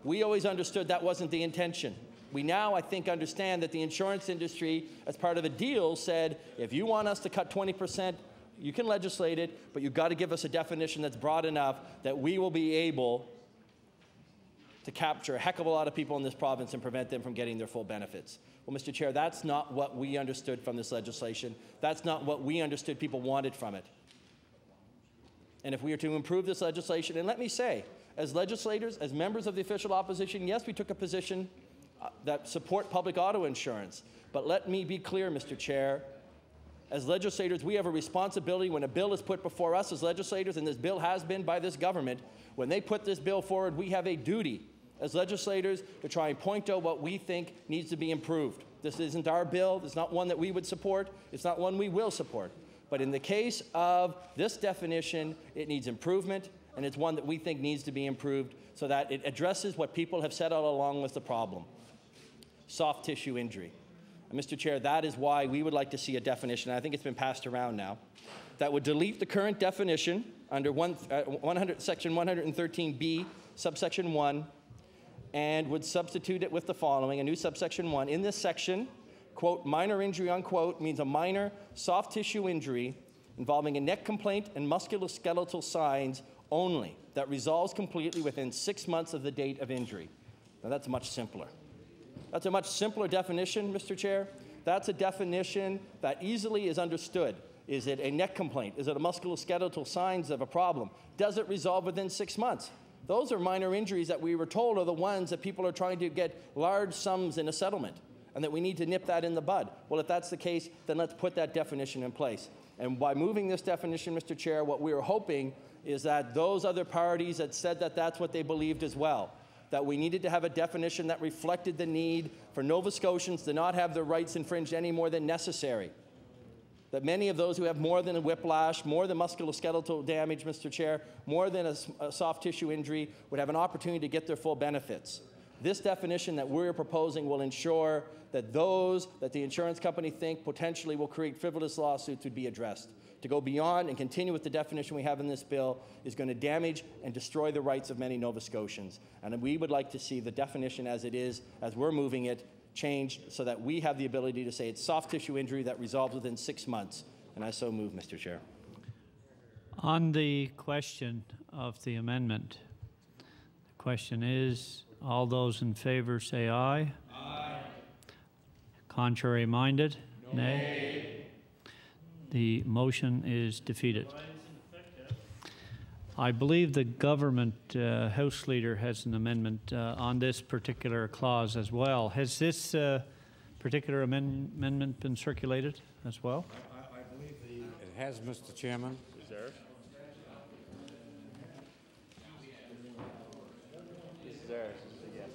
We always understood that wasn't the intention. We now, I think, understand that the insurance industry, as part of a deal, said, if you want us to cut 20%, you can legislate it, but you've got to give us a definition that's broad enough that we will be able to capture a heck of a lot of people in this province and prevent them from getting their full benefits. Well, Mr. Chair, that's not what we understood from this legislation. That's not what we understood people wanted from it. And if we are to improve this legislation, and let me say, as legislators, as members of the official opposition, yes, we took a position that support public auto insurance. But let me be clear, Mr. Chair, as legislators, we have a responsibility when a bill is put before us as legislators, and this bill has been by this government. When they put this bill forward, we have a duty as legislators to try and point out what we think needs to be improved. This isn't our bill. It's not one that we would support. It's not one we will support. But in the case of this definition, it needs improvement, and it's one that we think needs to be improved so that it addresses what people have said all along was the problem: soft tissue injury. And Mr. Chair, that is why we would like to see a definition, I think it's been passed around now, that would delete the current definition under section 113B, subsection 1, and would substitute it with the following, a new subsection 1. In this section, quote, minor injury, unquote, means a minor soft tissue injury involving a neck complaint and musculoskeletal signs only that resolves completely within 6 months of the date of injury. Now that's much simpler. That's a much simpler definition, Mr. Chair. That's a definition that easily is understood. Is it a neck complaint? Is it a musculoskeletal signs of a problem? Does it resolve within 6 months? Those are minor injuries that we were told are the ones that people are trying to get large sums in a settlement, and that we need to nip that in the bud. Well, if that's the case, then let's put that definition in place. And by moving this definition, Mr. Chair, what we are hoping is that those other parties that said that that's what they believed as well, that we needed to have a definition that reflected the need for Nova Scotians to not have their rights infringed any more than necessary. That many of those who have more than a whiplash, more than musculoskeletal damage, Mr. Chair, more than a soft tissue injury, would have an opportunity to get their full benefits. This definition that we're proposing will ensure that those that the insurance company think potentially will create frivolous lawsuits would be addressed. To go beyond and continue with the definition we have in this bill is going to damage and destroy the rights of many Nova Scotians. And we would like to see the definition as it is, as we're moving it, changed so that we have the ability to say it's soft tissue injury that resolves within 6 months. And I so move, Mr. Chair. On the question of the amendment, the question is, all those in favor say aye. Aye. Contrary minded? No. Nay. The motion is defeated. I believe the government House Leader has an amendment on this particular clause as well. Has this particular amendment been circulated as well? I believe it has, Mr. Chairman. Is there? Is there? Yes.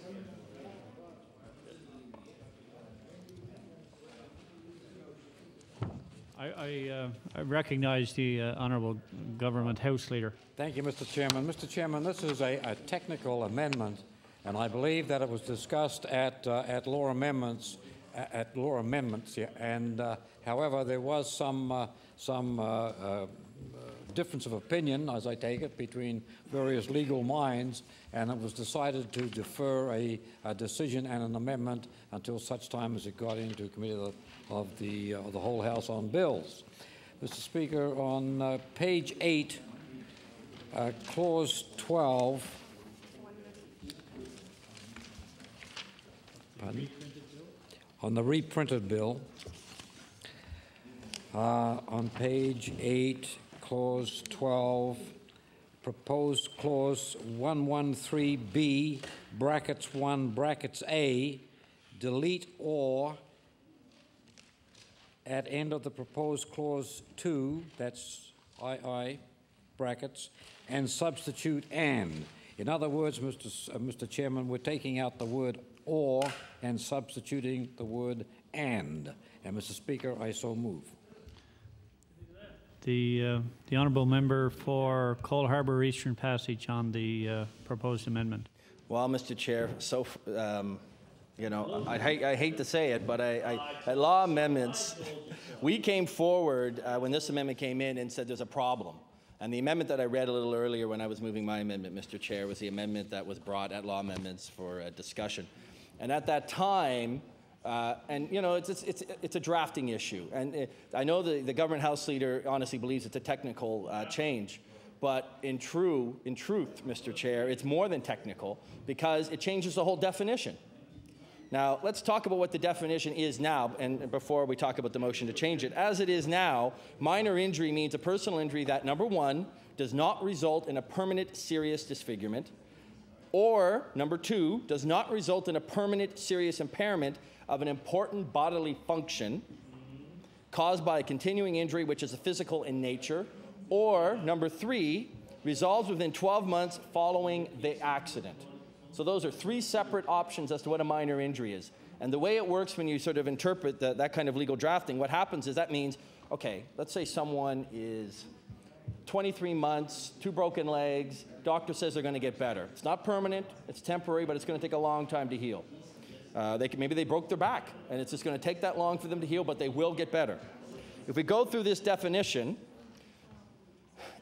I recognize the Honourable Government House Leader. Thank you, Mr. Chairman. Mr. Chairman, this is a technical amendment, and I believe that it was discussed at law amendments. Yeah, and however, there was some difference of opinion, as I take it, between various legal minds, and it was decided to defer a decision and an amendment until such time as it got into committee of the whole House on bills. Mr. Speaker, on page 8, clause 12. Pardon? On the reprinted bill, on page 8, clause 12, proposed clause 113B, brackets 1, brackets A, delete or at end of the proposed clause 2, that's II, brackets, and substitute and. In other words, Mr. Chairman, we're taking out the word or and substituting the word and. And, Mr. Speaker, I so move. The honourable member for Cole Harbour Eastern Passage on the proposed amendment. Well, Mr. Chair, so you know, I hate to say it, but at law amendments, we came forward when this amendment came in and said there's a problem. And the amendment that I read a little earlier when I was moving my amendment, Mr. Chair, was the amendment that was brought at law amendments for discussion. And at that time, and you know, it's a drafting issue, and I know the government House leader honestly believes it's a technical change, but in truth, Mr. Chair, it's more than technical because it changes the whole definition. Now, let's talk about what the definition is now, and before we talk about the motion to change it. As it is now, minor injury means a personal injury that, number one, does not result in a permanent serious disfigurement, or, number two, does not result in a permanent serious impairment of an important bodily function caused by a continuing injury which is physical in nature, or, number three, resolves within 12 months following the accident. So those are three separate options as to what a minor injury is. And the way it works when you sort of interpret that kind of legal drafting, what happens is that means, okay, let's say someone is 23 months, 2 broken legs, doctor says they're going to get better. It's not permanent, it's temporary, but it's going to take a long time to heal. Maybe they broke their back, and it's just going to take that long for them to heal, but they will get better. If we go through this definition,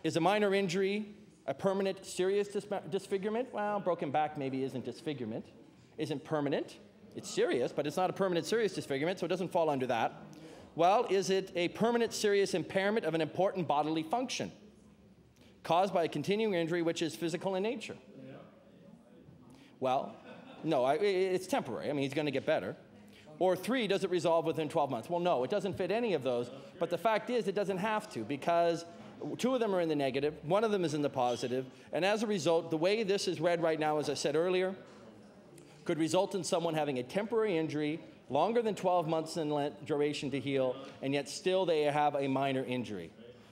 is a minor injury a permanent serious disfigurement? Well, broken back maybe isn't disfigurement, isn't permanent. It's serious, but it's not a permanent serious disfigurement, so it doesn't fall under that. Well, is it a permanent serious impairment of an important bodily function caused by a continuing injury which is physical in nature? Yeah. Well, no, it's temporary. I mean, he's going to get better. Or three, does it resolve within 12 months? Well, no, it doesn't fit any of those. But the fact is it doesn't have to, because 2 of them are in the negative, 1 of them is in the positive, and as a result, the way this is read right now, as I said earlier, could result in someone having a temporary injury longer than 12 months in duration to heal, and yet still they have a minor injury.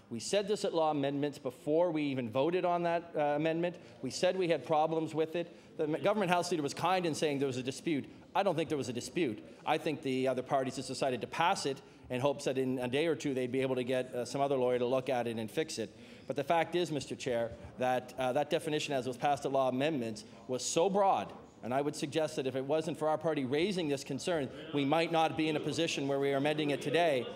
We said this at law amendments before we even voted on that amendment. We said we had problems with it. The government House leader was kind in saying there was a dispute. I don't think there was a dispute. I think the other parties just decided to pass it in hopes that in a day or two they'd be able to get some other lawyer to look at it and fix it. But the fact is, Mr. Chair, that that definition as was passed at law amendments was so broad, and I would suggest that if it wasn't for our party raising this concern, we might not be in a position where we are amending it today,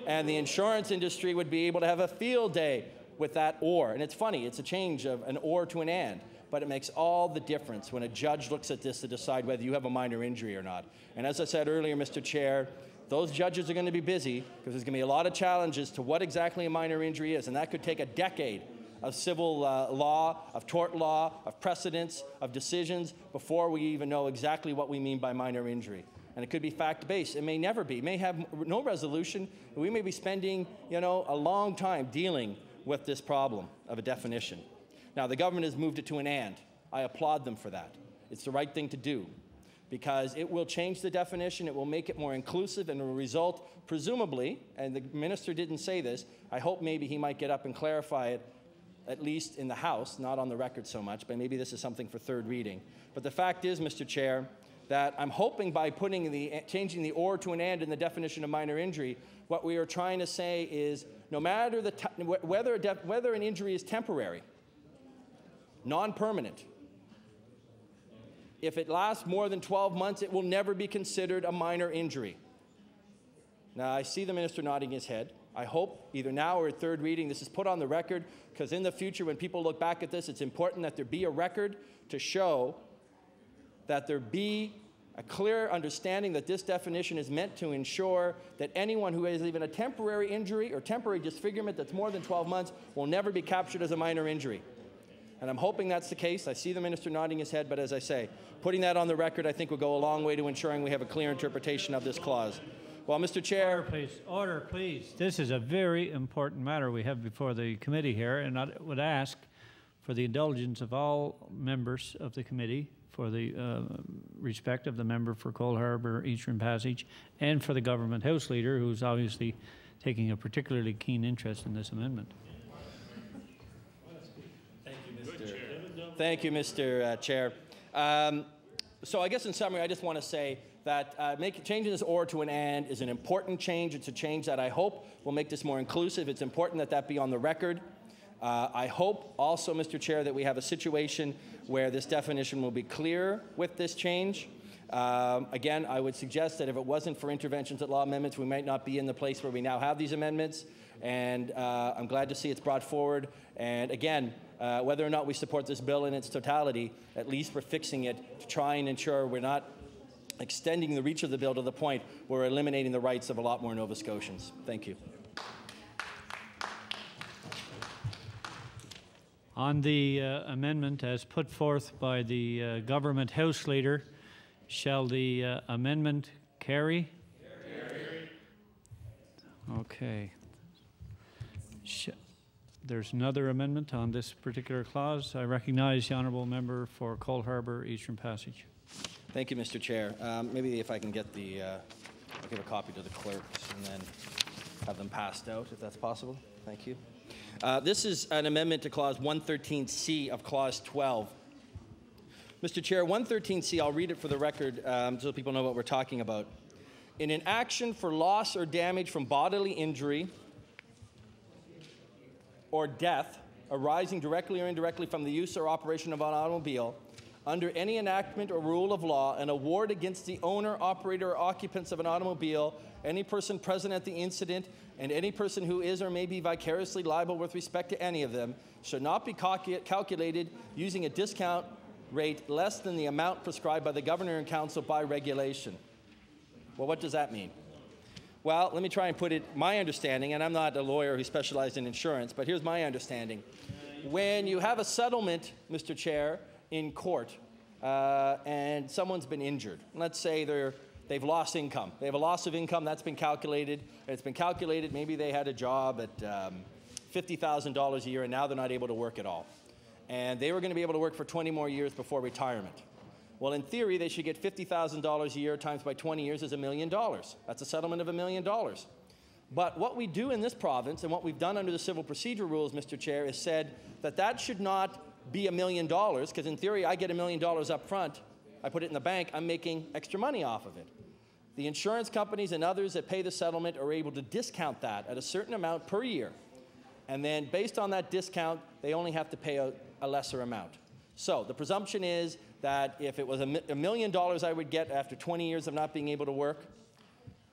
and the insurance industry would be able to have a field day with that or. And it's funny, it's a change of an or to an and, but it makes all the difference when a judge looks at this to decide whether you have a minor injury or not. And as I said earlier, Mr. Chair, those judges are going to be busy because there's going to be a lot of challenges to what exactly a minor injury is, and that could take a decade of civil law, of tort law, of precedents, of decisions before we even know exactly what we mean by minor injury. And it could be fact-based. It may never be. It may have no resolution. We may be spending, you know, a long time dealing with this problem of a definition. Now, the government has moved it to an and. I applaud them for that. It's the right thing to do, because it will change the definition, it will make it more inclusive, and it will result, presumably, and the minister didn't say this, I hope maybe he might get up and clarify it, at least in the House, not on the record so much, but maybe this is something for third reading. But the fact is, Mr. Chair, that I'm hoping by changing the or to an and in the definition of minor injury, what we are trying to say is no matter whether an injury is temporary, non-permanent, if it lasts more than 12 months, it will never be considered a minor injury. Now, I see the minister nodding his head. I hope either now or at third reading this is put on the record, because in the future when people look back at this, it's important that there be a record to show that there be a clear understanding that this definition is meant to ensure that anyone who has even a temporary injury or temporary disfigurement that's more than 12 months will never be captured as a minor injury. And I'm hoping that's the case. I see the minister nodding his head, but as I say, putting that on the record I think will go a long way to ensuring we have a clear interpretation of this clause. Well, Mr. Chair. Order, please. Order, please. This is a very important matter we have before the committee here, and I would ask for the indulgence of all members of the committee, for the respect of the member for Cole Harbour Eastern Passage, and for the government House Leader, who's obviously taking a particularly keen interest in this amendment. Thank you, Mr. Chair. So I guess in summary, I just want to say that changing this "or" to an "and" is an important change. It's a change that I hope will make this more inclusive. It's important that that be on the record. I hope also, Mr. Chair, that we have a situation where this definition will be clear with this change. Again, I would suggest that if it wasn't for interventions at law amendments, we might not be in the place where we now have these amendments. And I'm glad to see it's brought forward. And again, whether or not we support this bill in its totality, at least we're fixing it to try and ensure we're not extending the reach of the bill to the point where we're eliminating the rights of a lot more Nova Scotians. Thank you. On the amendment as put forth by the government House Leader, shall the amendment carry? Carry. Okay. There's another amendment on this particular clause. I recognize the honourable member for Cole Harbour Eastern Passage. Thank you, Mr. Chair. Maybe if I can get the, I'll give a copy to the clerks and then have them passed out, if that's possible. Thank you. This is an amendment to Clause 113C of Clause 12. Mr. Chair, 113C, I'll read it for the record so people know what we're talking about. In an action for loss or damage from bodily injury or death arising directly or indirectly from the use or operation of an automobile, under any enactment or rule of law, an award against the owner, operator, or occupants of an automobile, any person present at the incident, and any person who is or may be vicariously liable with respect to any of them, should not be calculated using a discount rate less than the amount prescribed by the Governor and Council by regulation. Well, what does that mean? Well, let me try and put it, my understanding, and I'm not a lawyer who specialized in insurance, but here's my understanding. When you have a settlement, Mr. Chair, in court, and someone's been injured, let's say they've lost income. They have a loss of income that's been calculated. It's been calculated, maybe they had a job at $50,000 a year and now they're not able to work at all. And they were going to be able to work for 20 more years before retirement. Well, in theory, they should get $50,000 a year times by 20 years is $1 million. That's a settlement of $1 million. But what we do in this province and what we've done under the civil procedure rules, Mr. Chair, is said that that should not be $1 million, because in theory, I get $1 million up front. I put it in the bank. I'm making extra money off of it. The insurance companies and others that pay the settlement are able to discount that at a certain amount per year. And then based on that discount, they only have to pay a lesser amount. So the presumption is that if it was $1 million I would get after 20 years of not being able to work,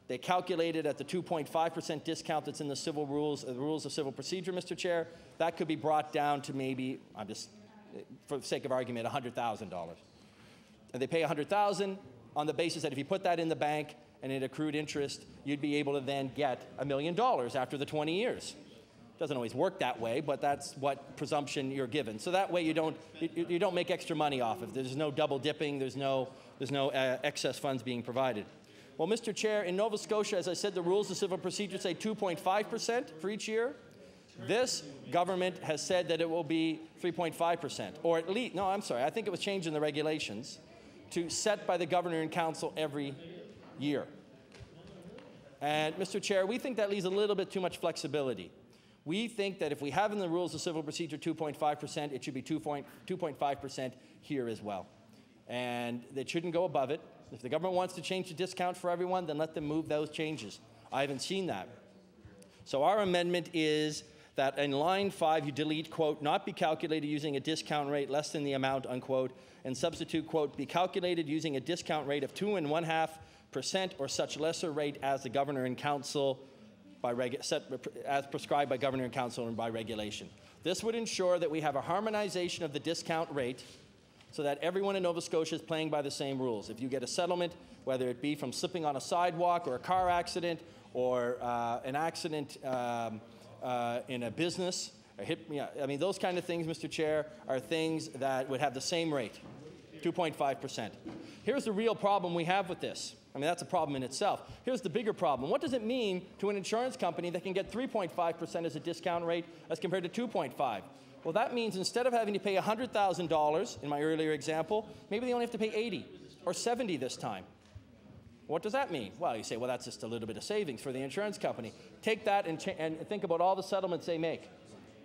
they calculated at the 2.5% discount that's in the civil rules, the rules of civil procedure, Mr. Chair, that could be brought down to maybe, I'm just, for the sake of argument, $100,000. And they pay $100,000 on the basis that if you put that in the bank and it accrued interest, you'd be able to then get $1 million after the 20 years. Doesn't always work that way, but that's what presumption you're given. So that way you don't make extra money off of it. There's no double dipping. There's no excess funds being provided. Well, Mr. Chair, in Nova Scotia, as I said, the rules of civil procedure say 2.5% for each year. This government has said that it will be 3.5%, or at least, no, I'm sorry, I think it was changed in the regulations to set by the Governor and Council every year. And Mr. Chair, we think that leaves a little bit too much flexibility. We think that if we have in the rules of civil procedure 2.5%, it should be 2.5% here as well. And it shouldn't go above it. If the government wants to change the discount for everyone, then let them move those changes. I haven't seen that. So our amendment is that in line 5, you delete, quote, not be calculated using a discount rate less than the amount, unquote, and substitute, quote, be calculated using a discount rate of 2.5% or such lesser rate as the Governor and Council as prescribed by Governor and Council and by regulation. This would ensure that we have a harmonization of the discount rate so that everyone in Nova Scotia is playing by the same rules. If you get a settlement, whether it be from slipping on a sidewalk or a car accident or an accident in a business, I mean, those kind of things, Mr. Chair, are things that would have the same rate, 2.5%. Here's the real problem we have with this. I mean, that's a problem in itself. Here's the bigger problem. What does it mean to an insurance company that can get 3.5% as a discount rate as compared to 2.5%? Well, that means instead of having to pay $100,000 in my earlier example, maybe they only have to pay 80 or 70 this time. What does that mean? Well, you say, well, that's just a little bit of savings for the insurance company. Take that and think about all the settlements they make.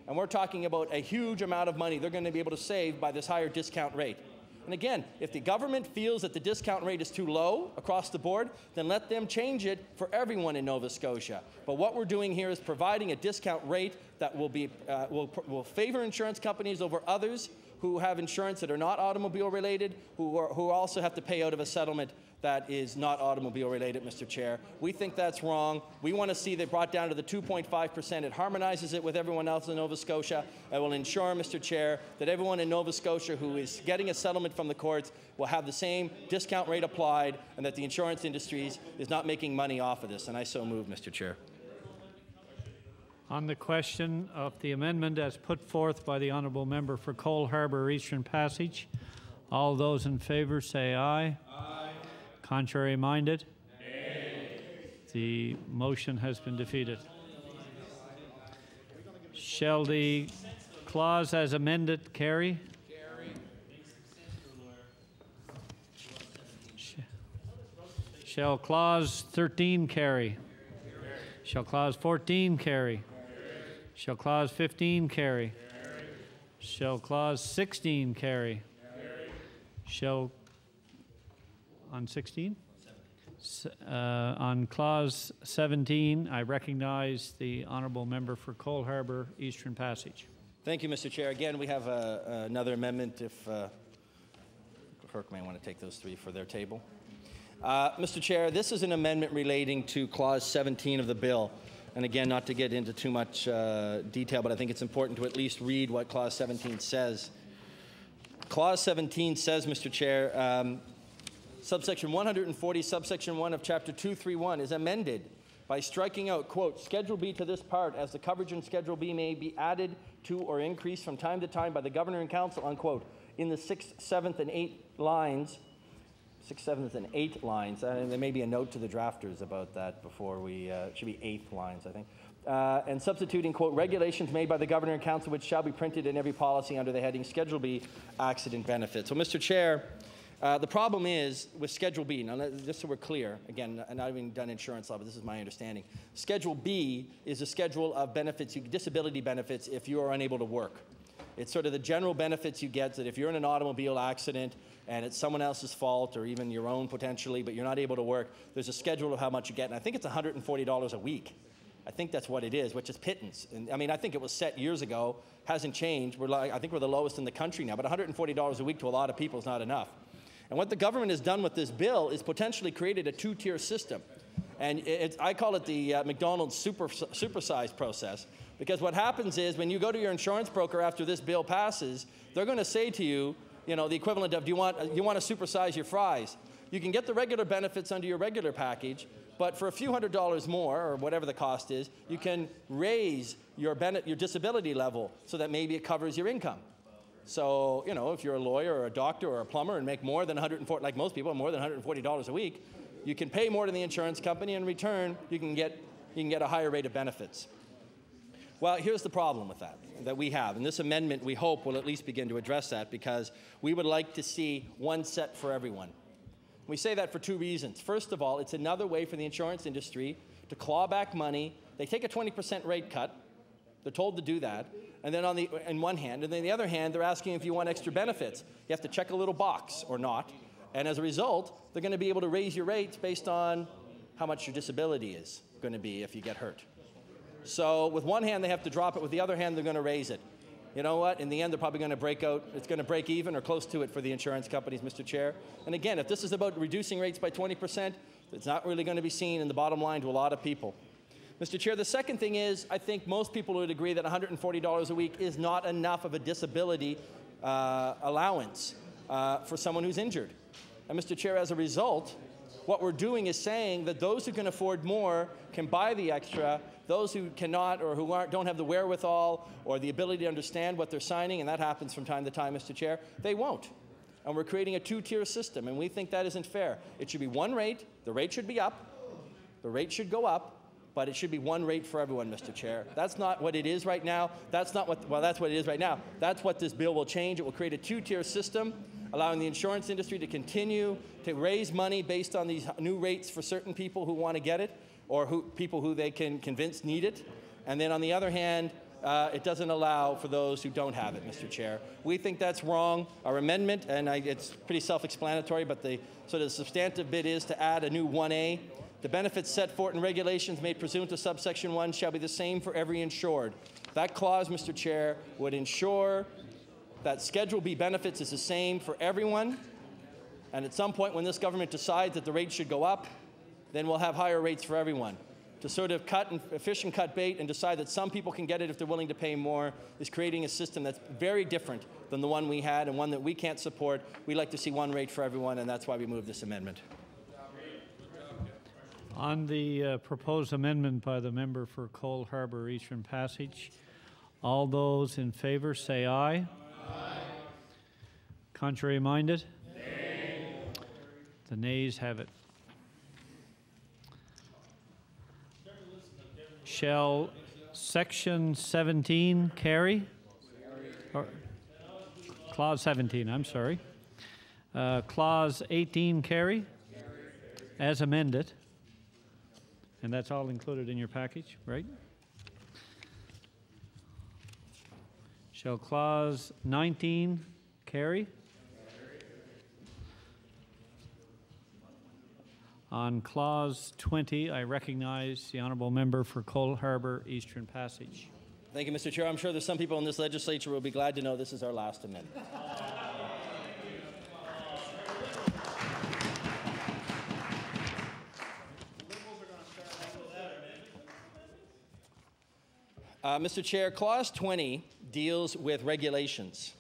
And we're talking about a huge amount of money they're going to be able to save by this higher discount rate. And again, if the government feels that the discount rate is too low across the board, then let them change it for everyone in Nova Scotia. But what we're doing here is providing a discount rate that will favor insurance companies over others who have insurance that are not automobile related, who also have to pay out of a settlement that is not automobile related, Mr. Chair. We think that's wrong. We want to see that brought down to the 2.5%. It harmonizes it with everyone else in Nova Scotia. I will ensure, Mr. Chair, that everyone in Nova Scotia who is getting a settlement from the courts will have the same discount rate applied, and that the insurance industry is not making money off of this. And I so move, Mr. Chair. On the question of the amendment as put forth by the honourable member for Cole Harbour Eastern Passage, all those in favour say aye. Aye. Contrary minded? Nay. The motion has been defeated. Shall the clause as amended carry? Shall clause 13 carry? Shall clause 14 carry? Shall clause 15 carry? Shall clause 16 carry? Shall on 16? On clause 17, I recognize the honourable member for Cole Harbour Eastern Passage. Thank you, Mr. Chair. Again, we have another amendment if clerk may want to take those three for their table. Mr. Chair, this is an amendment relating to clause 17 of the bill. And again, not to get into too much detail, but I think it's important to at least read what clause 17 says. Clause 17 says, Mr. Chair, subsection 140, subsection 1 of chapter 231 is amended by striking out, quote, Schedule B to this part, as the coverage in Schedule B may be added to or increased from time to time by the Governor and Council, unquote, in the 6th, 7th, and 8th lines. 6th, 7th, and 8th lines. There may be a note to the drafters about that before we, it should be 8th lines, I think. And substituting, quote, regulations made by the Governor and Council which shall be printed in every policy under the heading Schedule B, accident benefits. So, Mr. Chair, the problem is with Schedule B, now just so we're clear, again, I'm not even done insurance law, but this is my understanding. Schedule B is a schedule of benefits, disability benefits, if you are unable to work. It's sort of the general benefits you get that if you're in an automobile accident and it's someone else's fault or even your own potentially, but you're not able to work, there's a schedule of how much you get. And I think it's $140 a week. I think that's what it is, which is pittance. And I mean, I think it was set years ago, hasn't changed. I think we're the lowest in the country now, but $140 a week to a lot of people is not enough. And what the government has done with this bill is potentially created a two-tier system. And I call it the McDonald's supersize process. Because what happens is when you go to your insurance broker after this bill passes, they're going to say to you, you know, the equivalent of, do you want to supersize your fries? You can get the regular benefits under your regular package, but for a few $100s more, or whatever the cost is, you can raise your disability level so that maybe it covers your income. So, you know, if you're a lawyer or a doctor or a plumber and make more than $140, like most people, more than $140 a week, you can pay more to the insurance company. In return, you can get a higher rate of benefits. Well, here's the problem with that we have, and this amendment, we hope, will at least begin to address that, because we would like to see one set for everyone. We say that for two reasons. First of all, it's another way for the insurance industry to claw back money. They take a 20% rate cut. They're told to do that. And then in one hand, and then the other hand, they're asking if you want extra benefits. You have to check a little box or not. And as a result, they're going to be able to raise your rates based on how much your disability is going to be if you get hurt. So with one hand, they have to drop it. With the other hand, they're going to raise it. You know what? In the end, they're probably going to break out. It's going to break even or close to it for the insurance companies, Mr. Chair. And again, if this is about reducing rates by 20%, it's not really going to be seen in the bottom line to a lot of people. Mr. Chair, the second thing is, I think most people would agree that $140 a week is not enough of a disability allowance for someone who's injured. And Mr. Chair, as a result, what we're doing is saying that those who can afford more can buy the extra. Those who cannot or who don't have the wherewithal or the ability to understand what they're signing, and that happens from time to time, Mr. Chair, they won't. And we're creating a two-tier system, and we think that isn't fair. It should be one rate. The rate should be up. The rate should go up. but it should be one rate for everyone, Mr. Chair. That's not what it is right now. That's not what, well, that's what it is right now. That's what this bill will change. It will create a two-tier system, allowing the insurance industry to continue to raise money based on these new rates for certain people who want to get it, or people who they can convince need it. And then on the other hand, it doesn't allow for those who don't have it, Mr. Chair. We think that's wrong. Our amendment, and it's pretty self-explanatory, but the sort of substantive bit is to add a new 1A. The benefits set forth in regulations made pursuant to subsection 1 shall be the same for every insured. That clause, Mr. Chair, would ensure that Schedule B benefits is the same for everyone, and at some point when this government decides that the rates should go up, then we'll have higher rates for everyone. To sort of fish and cut bait and decide that some people can get it if they're willing to pay more is creating a system that's very different than the one we had and one that we can't support. We'd like to see one rate for everyone, and that's why we moved this amendment. On the proposed amendment by the member for Cole Harbour Eastern Passage, all those in favor say aye. Aye. Contrary minded? Nay. The nays have it. Shall section 17 carry? Or, clause 17, I'm sorry. Clause 18 carry? As amended. And that's all included in your package, right? Shall clause 19 carry? On clause 20, I recognize the honourable member for Cole Harbour Eastern Passage. Thank you, Mr. Chair. I'm sure there's some people in this legislature who will be glad to know this is our last amendment. Mr. Chair, clause 20 deals with regulations.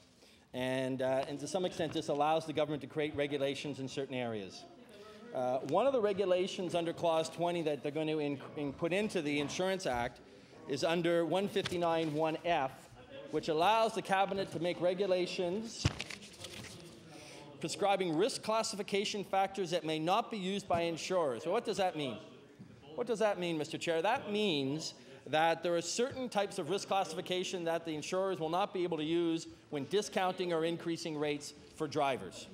And to some extent, this allows the government to create regulations in certain areas. One of the regulations under clause 20 that they're going to put into the Insurance Act is under 159(1)(f), which allows the cabinet to make regulations prescribing risk classification factors that may not be used by insurers. So what does that mean? What does that mean, Mr. Chair? That means that there are certain types of risk classification that the insurers will not be able to use when discounting or increasing rates for drivers.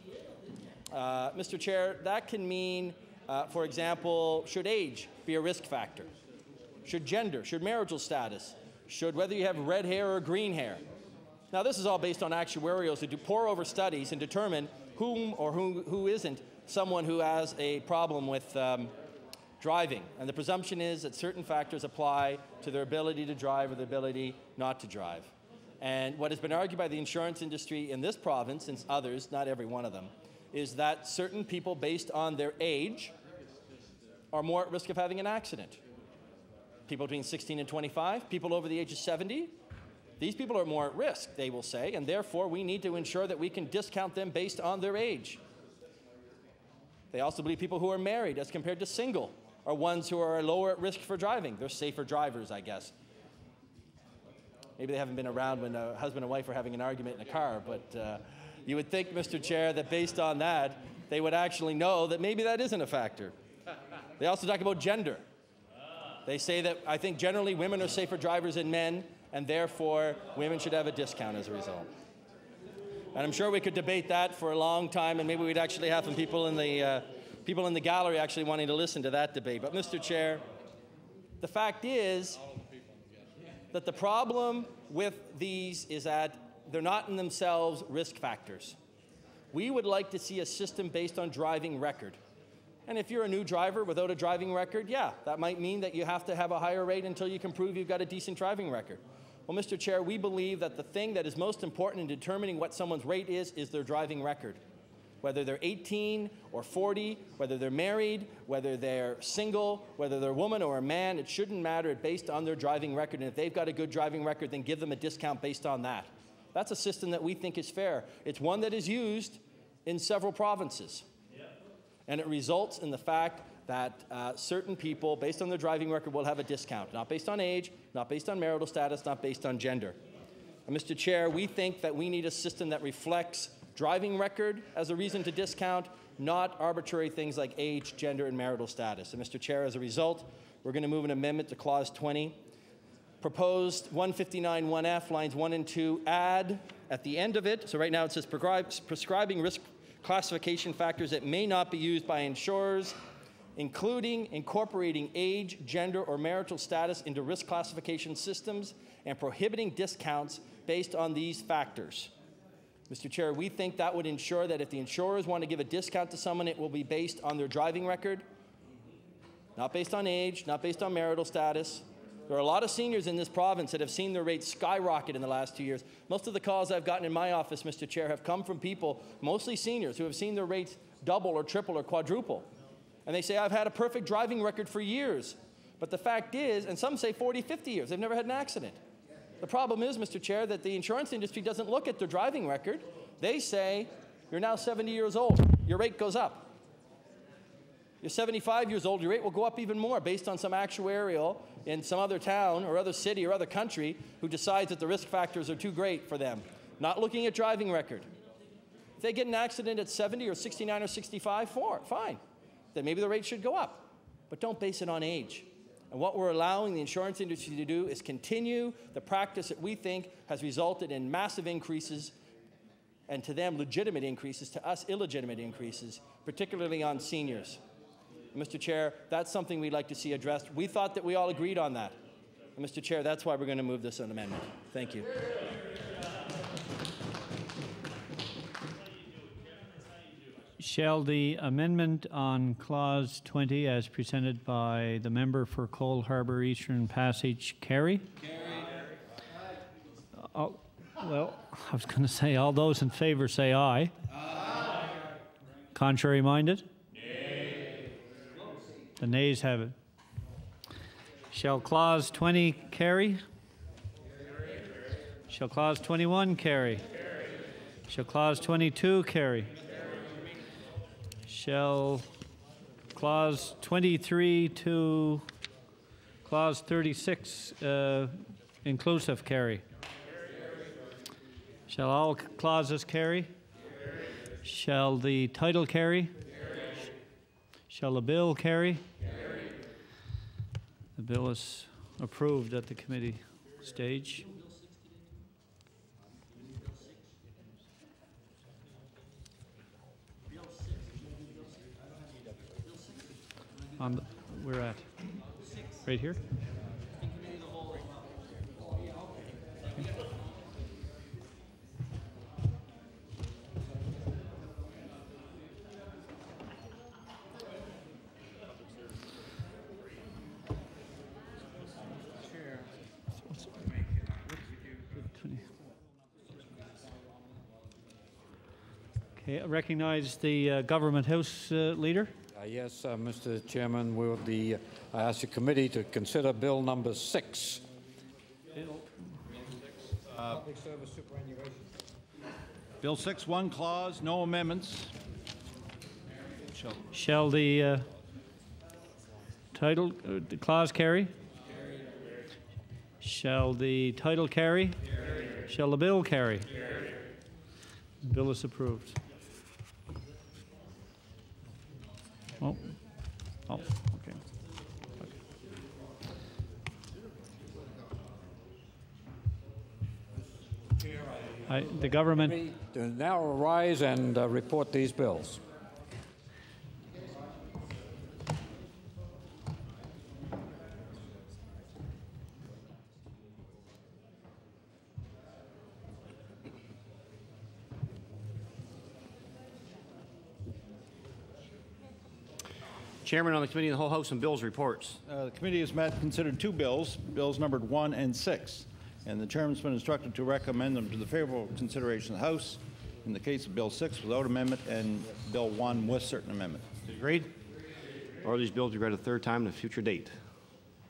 Mr. Chair, that can mean, for example, should age be a risk factor? Should gender, should marital status, should whether you have red hair or green hair? Now, this is all based on actuarials who pore over studies and determine whom or who isn't someone who has a problem with driving. And the presumption is that certain factors apply to their ability to drive or their ability not to drive. And what has been argued by the insurance industry in this province, and others, not every one of them, is that certain people, based on their age, are more at risk of having an accident. People between 16 and 25, people over the age of 70, these people are more at risk, they will say, and therefore we need to ensure that we can discount them based on their age. They also believe people who are married as compared to single are ones who are lower at risk for driving. They're safer drivers, I guess. Maybe they haven't been around when a husband and wife are having an argument in a car, but you would think, Mr. Chair, that based on that, they would actually know that maybe that isn't a factor. They also talk about gender. They say that I think generally women are safer drivers than men, and therefore women should have a discount as a result. And I'm sure we could debate that for a long time, and maybe we'd actually have some people in the gallery actually wanting to listen to that debate. But Mr. Chair, the fact is that the problem with these is that they're not in themselves risk factors. We would like to see a system based on driving record. And if you're a new driver without a driving record, yeah, that might mean that you have to have a higher rate until you can prove you've got a decent driving record. Well, Mr. Chair, we believe that the thing that is most important in determining what someone's rate is their driving record. Whether they're 18 or 40, whether they're married, whether they're single, whether they're a woman or a man, it shouldn't matter. It's based on their driving record. And if they've got a good driving record, then give them a discount based on that. That's a system that we think is fair. It's one that is used in several provinces. And it results in the fact that certain people, based on their driving record, will have a discount. Not based on age, not based on marital status, not based on gender. And Mr. Chair, we think that we need a system that reflects driving record as a reason to discount, not arbitrary things like age, gender, and marital status. And Mr. Chair, as a result, we're going to move an amendment to Clause 20. Proposed 159(1)(f), lines 1 and 2, add at the end of it, so right now it says prescribing risk classification factors that may not be used by insurers, including incorporating age, gender, or marital status into risk classification systems and prohibiting discounts based on these factors. Mr. Chair, we think that would ensure that if the insurers want to give a discount to someone, it will be based on their driving record, not based on age, not based on marital status. There are a lot of seniors in this province that have seen their rates skyrocket in the last 2 years. Most of the calls I've gotten in my office, Mr. Chair, have come from people, mostly seniors, who have seen their rates double or triple or quadruple. And they say, I've had a perfect driving record for years. But the fact is, and some say 40, 50 years, they've never had an accident. The problem is, Mr. Chair, that the insurance industry doesn't look at their driving record. They say, you're now 70 years old, your rate goes up. You're 75 years old, your rate will go up even more based on some actuarial in some other town or other city or other country who decides that the risk factors are too great for them. Not looking at driving record. If they get an accident at 70 or 69 or 65, fine. Then maybe the rate should go up. But don't base it on age. And what we're allowing the insurance industry to do is continue the practice that we think has resulted in massive increases, and to them legitimate increases, to us illegitimate increases, particularly on seniors. And Mr. Chair, that's something we'd like to see addressed. We thought that we all agreed on that. And Mr. Chair, that's why we're going to move this an amendment. Thank you. Shall the amendment on Clause 20 as presented by the member for Cole Harbour Eastern Passage carry? Oh, well, I was going to say all those in favour say aye. Aye. Contrary minded? Nay. The nays have it. Shall Clause 20 carry? Shall Clause 21 carry? Shall Clause 22 carry? Shall Clause 23 to Clause 36 inclusive carry? Shall all clauses carry? Shall the title carry? Shall the bill carry? The bill is approved at the committee stage. We're at right here. Okay, I recognize the Government House leader. Yes, Mr. Chairman, I ask the committee to consider Bill number 6. Public service superannuation. Bill 6, one clause, no amendments. Shall the title the clause carry? Shall the title carry? Shall the bill carry? The bill is approved. Oh, okay. The government to now arise and report these bills. Chairman, on the committee and the whole House and bills reports. The committee has met and considered two bills numbered 1 and 6, and the chairman's been instructed to recommend them to the favorable consideration of the House in the case of Bill 6 without amendment and Bill 1 with certain amendment. Agreed? Or these bills be read a third time at a future date.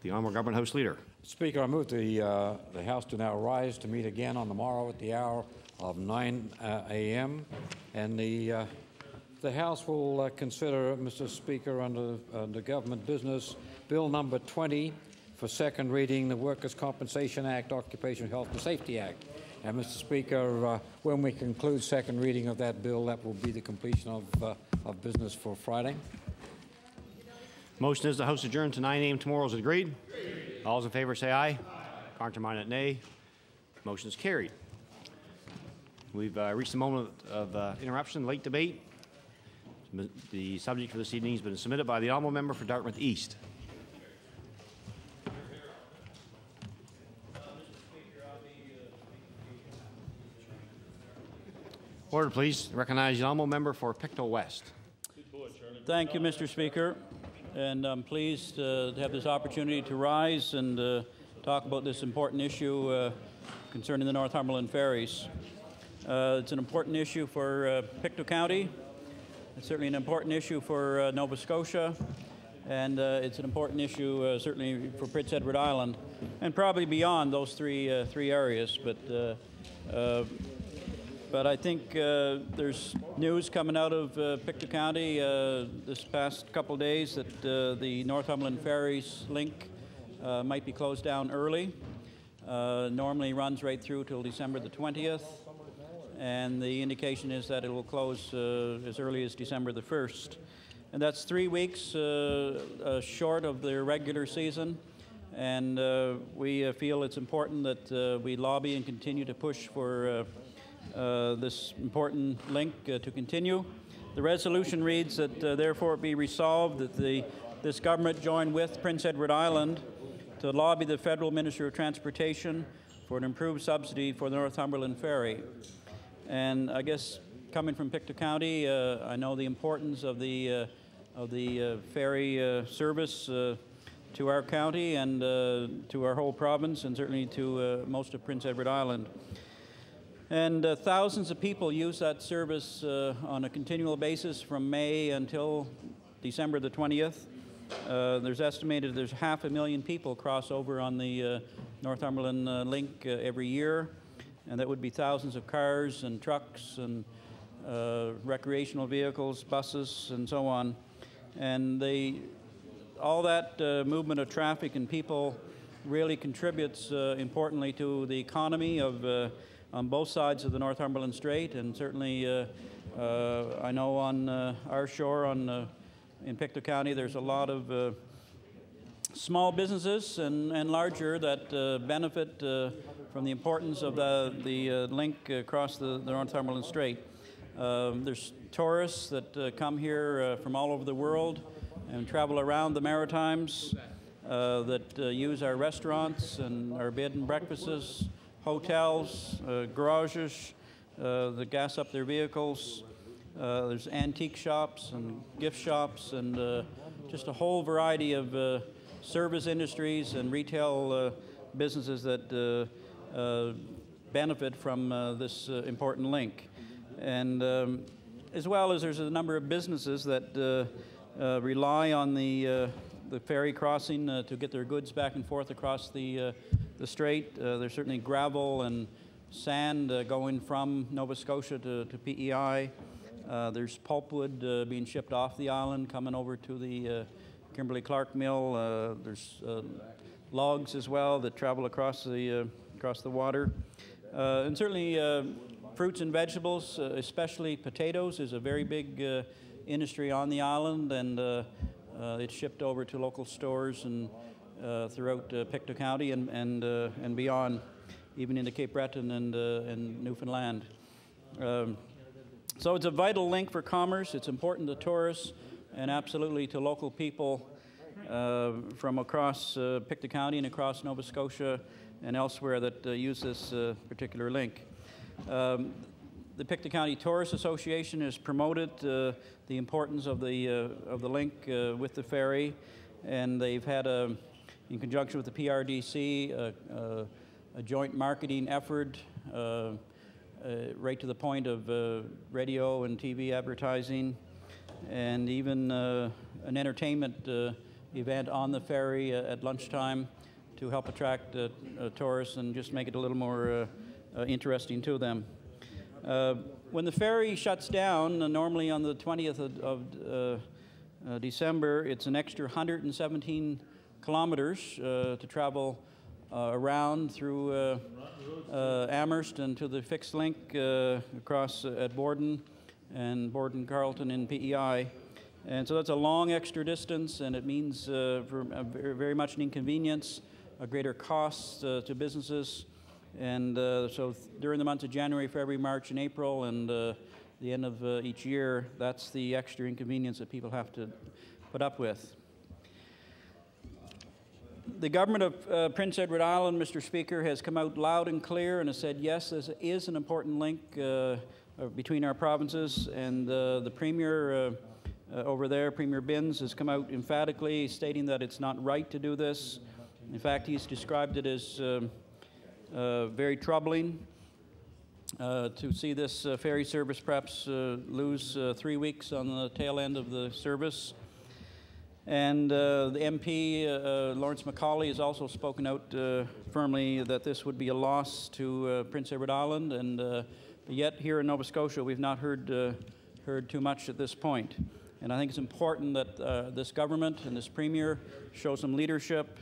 The Honourable Government House Leader. Speaker, I move the House to now rise to meet again on the morrow at the hour of 9 a.m. and the House will consider, Mr. Speaker, under the government business, Bill number 20 for second reading, the Workers' Compensation Act, Occupational Health and Safety Act. And, Mr. Speaker, when we conclude second reading of that bill, that will be the completion of business for Friday. Motion is the House adjourned to 9 a.m. tomorrow. Is it agreed? All those in favor say aye. Contrary-minded, nay. Motion is carried. We've reached the moment of interruption, late debate. The subject for this evening has been submitted by the honourable member for Dartmouth East. Order, please. Recognize the honourable member for Pictou West. Thank you, Mr. Speaker. And I'm pleased to have this opportunity to rise and talk about this important issue concerning the Northumberland ferries. It's an important issue for Pictou County. It's certainly an important issue for Nova Scotia. And it's an important issue certainly for Prince Edward Island and probably beyond those three areas. But I think there's news coming out of Pictou County this past couple of days that the Northumberland Ferries link might be closed down early. Normally runs right through till December the 20th, and the indication is that it will close as early as December the 1st. And that's 3 weeks short of the regular season, and we feel it's important that we lobby and continue to push for this important link to continue. The resolution reads that therefore it be resolved that this government join with Prince Edward Island to lobby the Federal Minister of Transportation for an improved subsidy for the Northumberland Ferry. And I guess coming from Pictou County, I know the importance of the ferry service to our county and to our whole province, and certainly to most of Prince Edward Island. And thousands of people use that service on a continual basis from May until December the 20th. There's estimated there's 500,000 people cross over on the Northumberland link every year, and that would be thousands of cars and trucks and recreational vehicles, buses, and so on. And all that movement of traffic and people really contributes importantly to the economy of on both sides of the Northumberland Strait, and certainly I know on our shore in Pictou County there's a lot of small businesses and larger that benefit from the importance of the link across the Northumberland Strait. There's tourists that come here from all over the world and travel around the Maritimes that use our restaurants and our bed and breakfasts, hotels, garages that gas up their vehicles. There's antique shops and gift shops and just a whole variety of service industries and retail businesses that benefit from this important link. And as well as there's a number of businesses that rely on the ferry crossing to get their goods back and forth across the strait. There's certainly gravel and sand going from Nova Scotia to PEI. There's pulpwood being shipped off the island, coming over to the Kimberly-Clark mill. There's logs as well that travel across the water. And certainly fruits and vegetables, especially potatoes, is a very big industry on the island, and it's shipped over to local stores and throughout Pictou County and beyond, even into Cape Breton and Newfoundland. So it's a vital link for commerce. It's important to tourists and absolutely to local people from across Pictou County and across Nova Scotia and elsewhere that use this particular link. The Pictou County Tourist Association has promoted the importance of the link with the ferry, and they've had in conjunction with the PRDC, a joint marketing effort right to the point of radio and TV advertising, and even an entertainment event on the ferry at lunchtime to help attract tourists and just make it a little more interesting to them. When the ferry shuts down, normally on the 20th of December, it's an extra 117 kilometers to travel around through Amherst and to the fixed link across at Borden and Borden Carleton in PEI. And so that's a long extra distance, and it means very much an inconvenience, a greater cost to businesses. And so during the months of January, February, March, and April, and the end of each year, that's the extra inconvenience that people have to put up with. The government of Prince Edward Island, Mr. Speaker, has come out loud and clear and has said, yes, this is an important link between our provinces, and the Premier over there, Premier Binns, has come out emphatically stating that it's not right to do this. In fact, he's described it as very troubling to see this ferry service perhaps lose 3 weeks on the tail end of the service. And the MP, Lawrence Macaulay, has also spoken out firmly that this would be a loss to Prince Edward Island, and yet here in Nova Scotia we've not heard too much at this point. And I think it's important that this government and this Premier show some leadership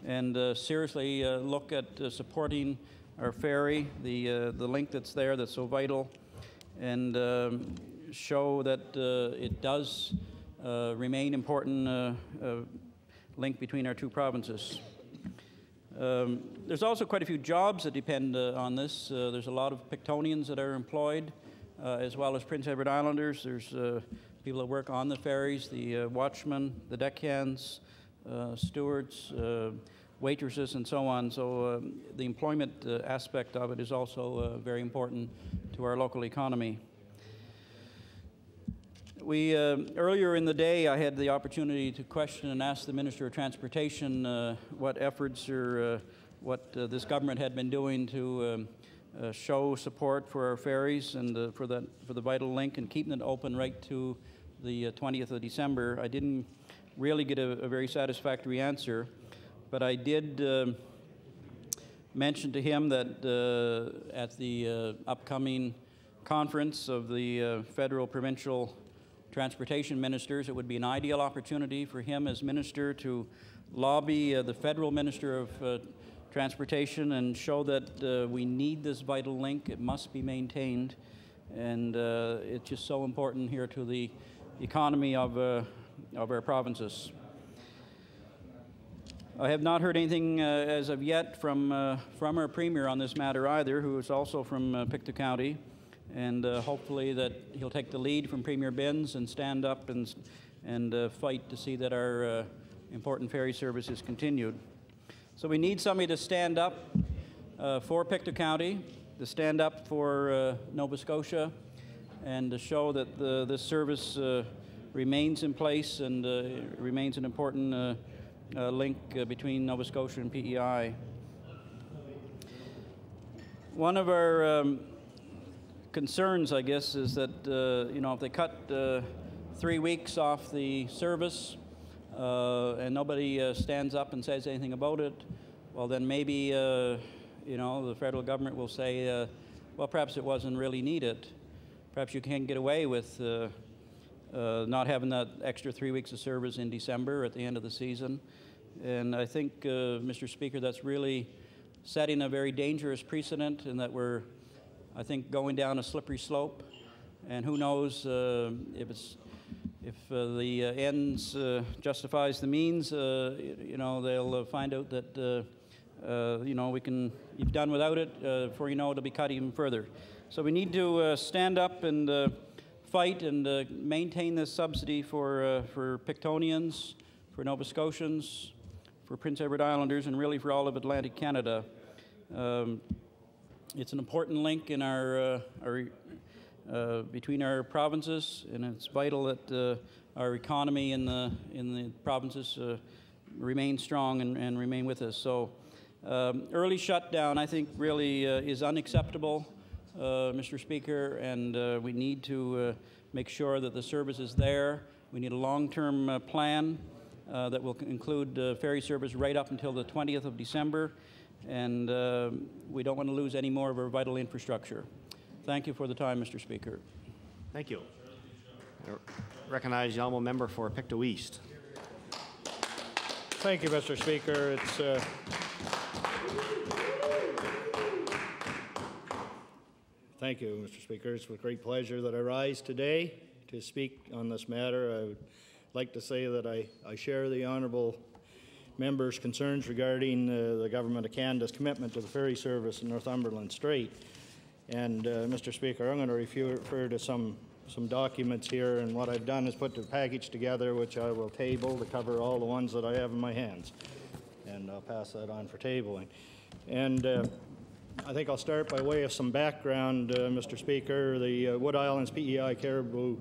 and seriously look at supporting our ferry, the link that's there that's so vital, and show that it does remain important link between our two provinces. There's also quite a few jobs that depend on this. There's a lot of Pictonians that are employed, as well as Prince Edward Islanders. There's people that work on the ferries, the watchmen, the deckhands, stewards, waitresses, and so on. So the employment aspect of it is also very important to our local economy. Earlier in the day, I had the opportunity to question and ask the Minister of Transportation what efforts or what this government had been doing to show support for our ferries and for the vital link and keeping it open right to the 20th of December. I didn't really get a very satisfactory answer, but I did mention to him that at the upcoming conference of the federal provincial transportation ministers, it would be an ideal opportunity for him as minister to lobby the federal minister of transportation and show that we need this vital link. It must be maintained, and it's just so important here to the economy of our provinces. I have not heard anything as of yet from our Premier on this matter either, who is also from Pictou County. And hopefully that he'll take the lead from Premier Binns and stand up and fight to see that our important ferry service is continued. So we need somebody to stand up for Pictou County, to stand up for Nova Scotia, and to show that this service remains in place and remains an important link between Nova Scotia and PEI. One of our concerns, I guess, is that if they cut 3 weeks off the service and nobody stands up and says anything about it, well, then maybe the federal government will say, well, perhaps it wasn't really needed. Perhaps you can get away with not having that extra 3 weeks of service in December at the end of the season. And I think, Mr. Speaker, that's really setting a very dangerous precedent, in that we're, I think, going down a slippery slope, and who knows if the ends justifies the means. They'll find out that you've done without it. Before you know it, it'll be cut even further. So we need to stand up and fight and maintain this subsidy for Pictonians, for Nova Scotians, for Prince Edward Islanders, and really for all of Atlantic Canada. It's an important link in between our provinces, and it's vital that our economy in the provinces remain strong and remain with us. So early shutdown, I think, really is unacceptable, Mr. Speaker, and we need to make sure that the service is there. We need a long-term plan that will include ferry service right up until the 20th of December. And we don't want to lose any more of our vital infrastructure. Thank you for the time, Mr. Speaker. Thank you. I recognize the honourable member for Pictou East. Thank you, Mr. Speaker. Thank you, Mr. Speaker. It's with great pleasure that I rise today to speak on this matter. I would like to say that I share the honourable members' concerns regarding the Government of Canada's commitment to the ferry service in Northumberland Strait. And Mr. Speaker, I'm going to refer to some documents here, and what I've done is put the package together, which I will table to cover all the ones that I have in my hands. And I'll pass that on for tabling. And I think I'll start by way of some background, Mr. Speaker. The Wood Islands PEI Caribou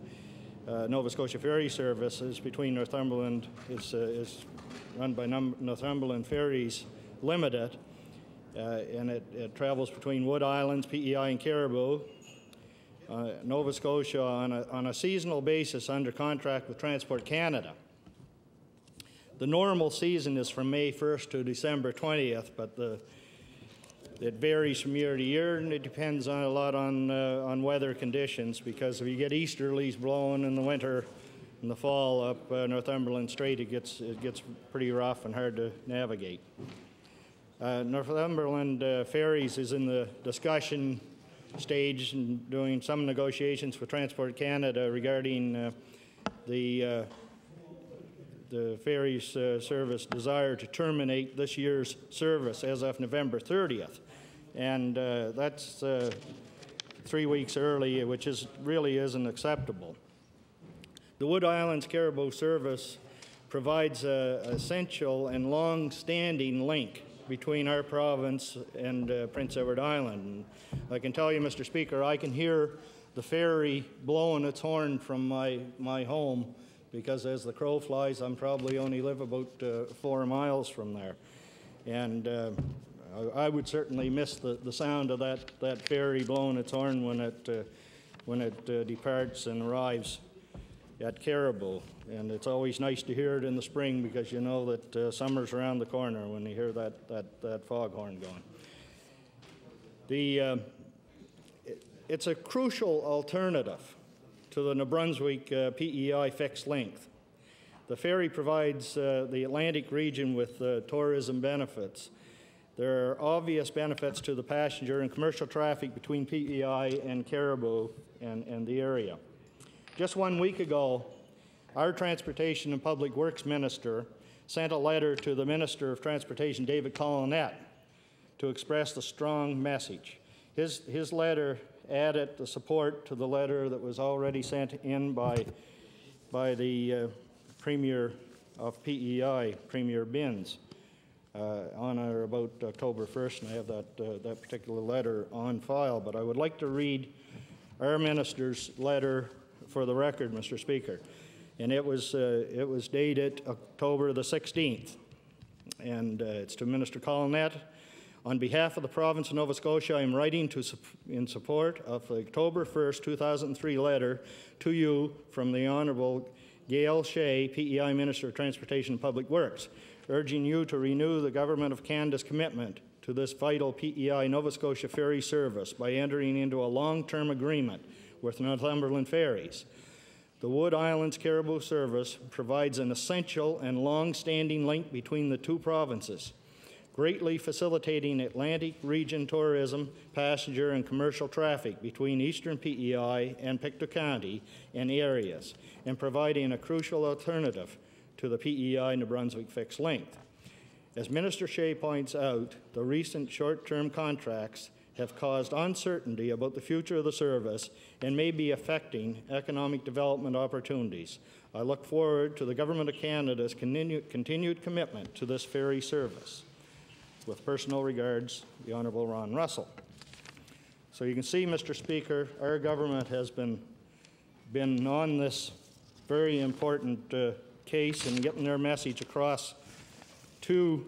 Nova Scotia ferry service is between Northumberland, is run by Northumberland Ferries Limited, and it travels between Wood Islands, PEI, and Caribou, Nova Scotia on a seasonal basis under contract with Transport Canada. The normal season is from May 1st to December 20th, but it varies from year to year, and it depends a lot on weather conditions, because if you get easterlies blowing in the winter and the fall up Northumberland Strait, it gets pretty rough and hard to navigate. Northumberland Ferries is in the discussion stage and doing some negotiations with Transport Canada regarding the ferries service desire to terminate this year's service as of November 30th. And that's 3 weeks early, which really isn't acceptable. The Wood Islands Caribou service provides an essential and long-standing link between our province and Prince Edward Island. And I can tell you, Mr. Speaker, I can hear the ferry blowing its horn from my home, because as the crow flies, I'm probably only live about 4 miles from there. And I would certainly miss the sound of that ferry blowing its horn when it departs and arrives at Caribou. And it's always nice to hear it in the spring, because you know that summer's around the corner when you hear that foghorn going. It's a crucial alternative to the New Brunswick PEI fixed length. The ferry provides the Atlantic region with tourism benefits. There are obvious benefits to the passenger and commercial traffic between PEI and Caribou and the area. Just 1 week ago, our Transportation and Public Works Minister sent a letter to the Minister of Transportation, David Collinette, to express the strong message. His letter added the support to the letter that was already sent in by the Premier of PEI, Premier Binns, on or about October 1st, and I have that particular letter on file. But I would like to read our minister's letter for the record, Mr. Speaker. And it was dated October the 16th. And it's to Minister Collinette. On behalf of the province of Nova Scotia, I am writing in support of the October 1st, 2003 letter to you from the Honourable Gail Shea, PEI Minister of Transportation and Public Works, urging you to renew the Government of Canada's commitment to this vital PEI Nova Scotia ferry service by entering into a long-term agreement with Northumberland Ferries. The Wood Islands Caribou service provides an essential and long-standing link between the two provinces, greatly facilitating Atlantic region tourism, passenger and commercial traffic between eastern PEI and Pictou County and areas, and providing a crucial alternative to the PEI New Brunswick fixed length. As Minister Shea points out, the recent short-term contracts have caused uncertainty about the future of the service and may be affecting economic development opportunities. I look forward to the Government of Canada's continued commitment to this ferry service. With personal regards, the Honourable Ron Russell. So you can see, Mr. Speaker, our government has been on this very important case and getting their message across to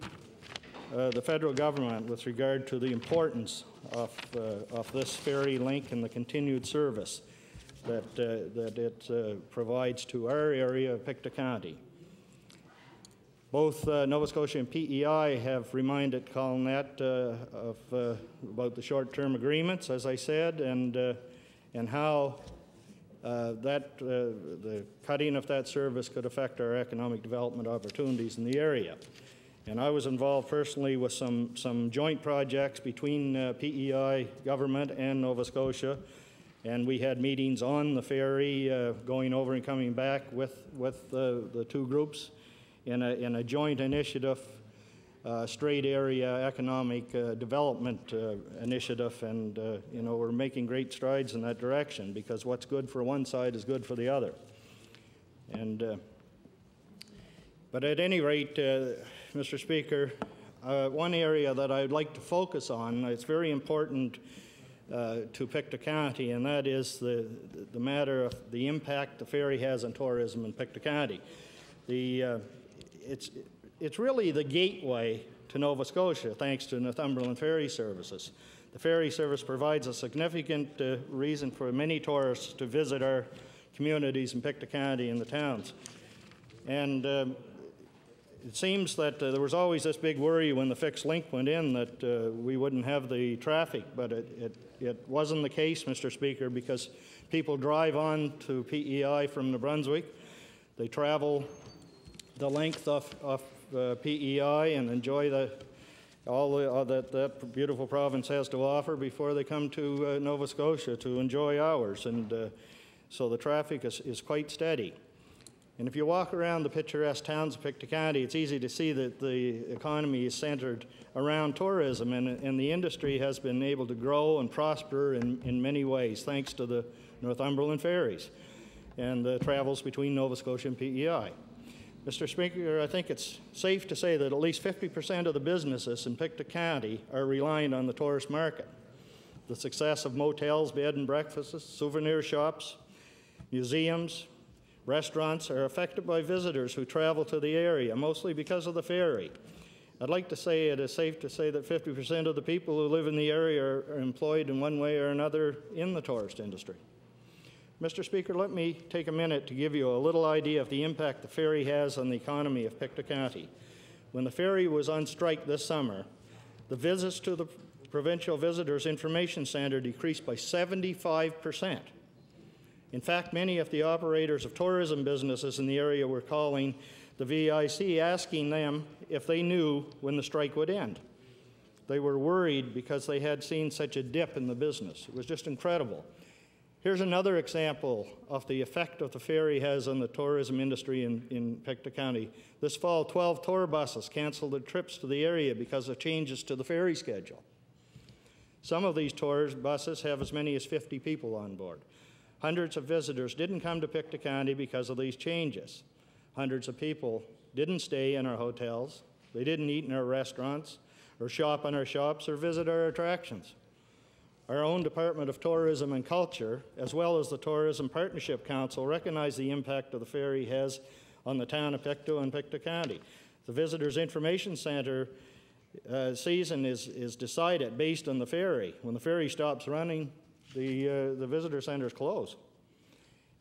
the federal government with regard to the importance of this ferry link and the continued service that it provides to our area of Pictou County. Both Nova Scotia and PEI have reminded Collinette about the short-term agreements, as I said, and how the cutting of that service could affect our economic development opportunities in the area. And I was involved personally with some joint projects between PEI government and Nova Scotia, and we had meetings on the ferry, going over and coming back with the two groups in a joint initiative, Strait Area Economic Development Initiative, and you know, we're making great strides in that direction, because what's good for one side is good for the other. And but at any rate, Mr. Speaker, one area that I'd like to focus on, it's very important to Pictou County, and that is the matter of the impact the ferry has on tourism in Pictou County. It's really the gateway to Nova Scotia, thanks to Northumberland Ferry Services. The ferry service provides a significant reason for many tourists to visit our communities in Pictou County and the towns. And it seems that there was always this big worry when the fixed link went in that we wouldn't have the traffic, but it wasn't the case, Mr. Speaker, because people drive on to PEI from New Brunswick. They travel the length of PEI and enjoy all that beautiful province has to offer before they come to Nova Scotia to enjoy ours. And so the traffic is quite steady. And if you walk around the picturesque towns of Pictou County, it's easy to see that the economy is centered around tourism, and the industry has been able to grow and prosper in many ways, thanks to the Northumberland ferries and the travels between Nova Scotia and PEI. Mr. Speaker, I think it's safe to say that at least 50% of the businesses in Pictou County are reliant on the tourist market. The success of motels, bed and breakfasts, souvenir shops, museums, restaurants are affected by visitors who travel to the area, mostly because of the ferry. I'd like to say it is safe to say that 50% of the people who live in the area are employed in one way or another in the tourist industry. Mr. Speaker, let me take a minute to give you a little idea of the impact the ferry has on the economy of Pictou County. When the ferry was on strike this summer, the visits to the Provincial Visitors Information Center decreased by 75%. In fact, many of the operators of tourism businesses in the area were calling the VIC, asking them if they knew when the strike would end. They were worried because they had seen such a dip in the business. It was just incredible. Here's another example of the effect that the ferry has on the tourism industry in Pictou County. This fall, 12 tour buses canceled their trips to the area because of changes to the ferry schedule. Some of these tour buses have as many as 50 people on board. Hundreds of visitors didn't come to Pictou County because of these changes. Hundreds of people didn't stay in our hotels, they didn't eat in our restaurants, or shop in our shops, or visit our attractions. Our own Department of Tourism and Culture, as well as the Tourism Partnership Council, recognize the impact of the ferry has on the town of Pictou and Pictou County. The Visitors Information Center season is decided based on the ferry. When the ferry stops running, the visitor centers close.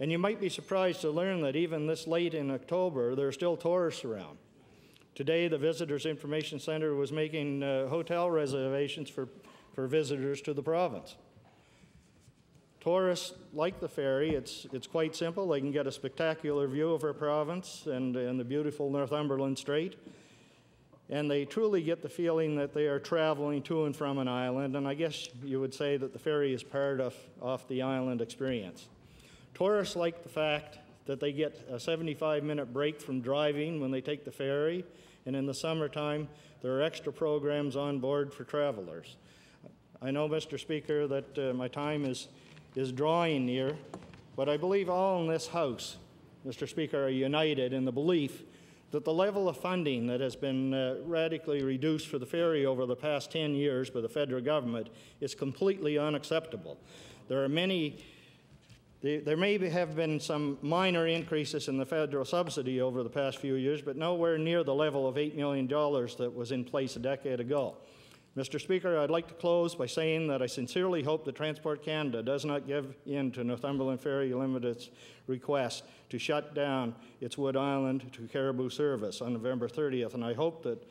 And you might be surprised to learn that even this late in October, there are still tourists around. Today, the Visitors Information Center was making hotel reservations for visitors to the province. Tourists like the ferry. It's quite simple. They can get a spectacular view of our province and the beautiful Northumberland Strait. And they truly get the feeling that they are traveling to and from an island, and I guess you would say that the ferry is part of the island experience. Tourists like the fact that they get a 75-minute break from driving when they take the ferry, and in the summertime, there are extra programs on board for travelers. I know, Mr. Speaker, that my time is drawing near, but I believe all in this House, Mr. Speaker, are united in the belief that the level of funding that has been radically reduced for the ferry over the past 10 years by the federal government is completely unacceptable. There may have been some minor increases in the federal subsidy over the past few years, but nowhere near the level of $8 million that was in place a decade ago. Mr. Speaker, I'd like to close by saying that I sincerely hope that Transport Canada does not give in to Northumberland Ferry Limited's request to shut down its Wood Island to Caribou service on November 30th, and I hope that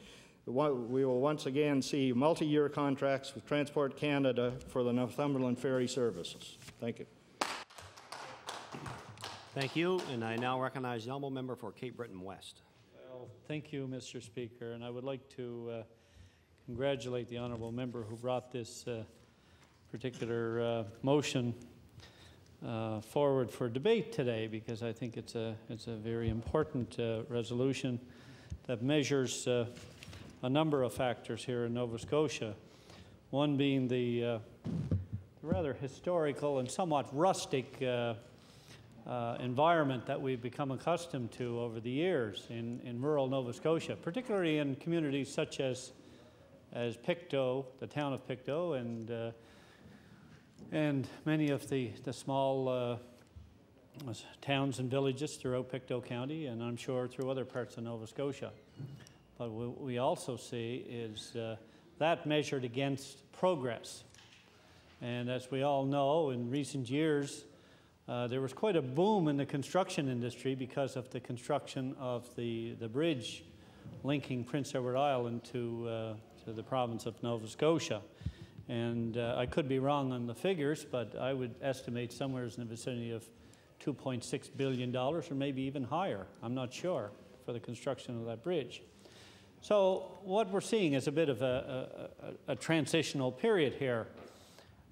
we will once again see multi-year contracts with Transport Canada for the Northumberland Ferry services. Thank you. Thank you, and I now recognize the honourable member for Cape Breton West. Well, thank you, Mr. Speaker, and I would like to congratulate the honourable member who brought this particular motion forward for debate today, because I think it's a very important resolution that measures a number of factors here in Nova Scotia. One being the rather historical and somewhat rustic environment that we've become accustomed to over the years in rural Nova Scotia, particularly in communities such as Pictou, the town of Pictou, and many of the small towns and villages throughout Pictou County, and I'm sure through other parts of Nova Scotia. But what we also see is that measured against progress. And as we all know, in recent years, there was quite a boom in the construction industry because of the construction of the bridge linking Prince Edward Island to the province of Nova Scotia. And I could be wrong on the figures, but I would estimate somewhere in the vicinity of $2.6 billion, or maybe even higher, I'm not sure, for the construction of that bridge. So what we're seeing is a bit of a transitional period here,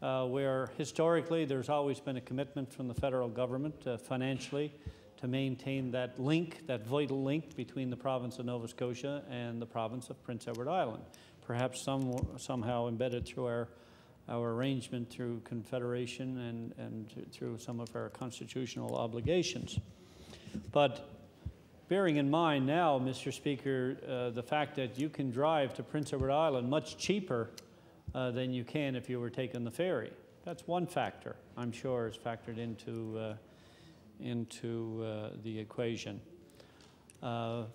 where historically there's always been a commitment from the federal government financially to maintain that link, that vital link between the province of Nova Scotia and the province of Prince Edward Island, perhaps somehow embedded through our arrangement through Confederation and through some of our constitutional obligations. But bearing in mind now, Mr. Speaker, the fact that you can drive to Prince Edward Island much cheaper than you can if you were taking the ferry. That's one factor, I'm sure, is factored into the equation.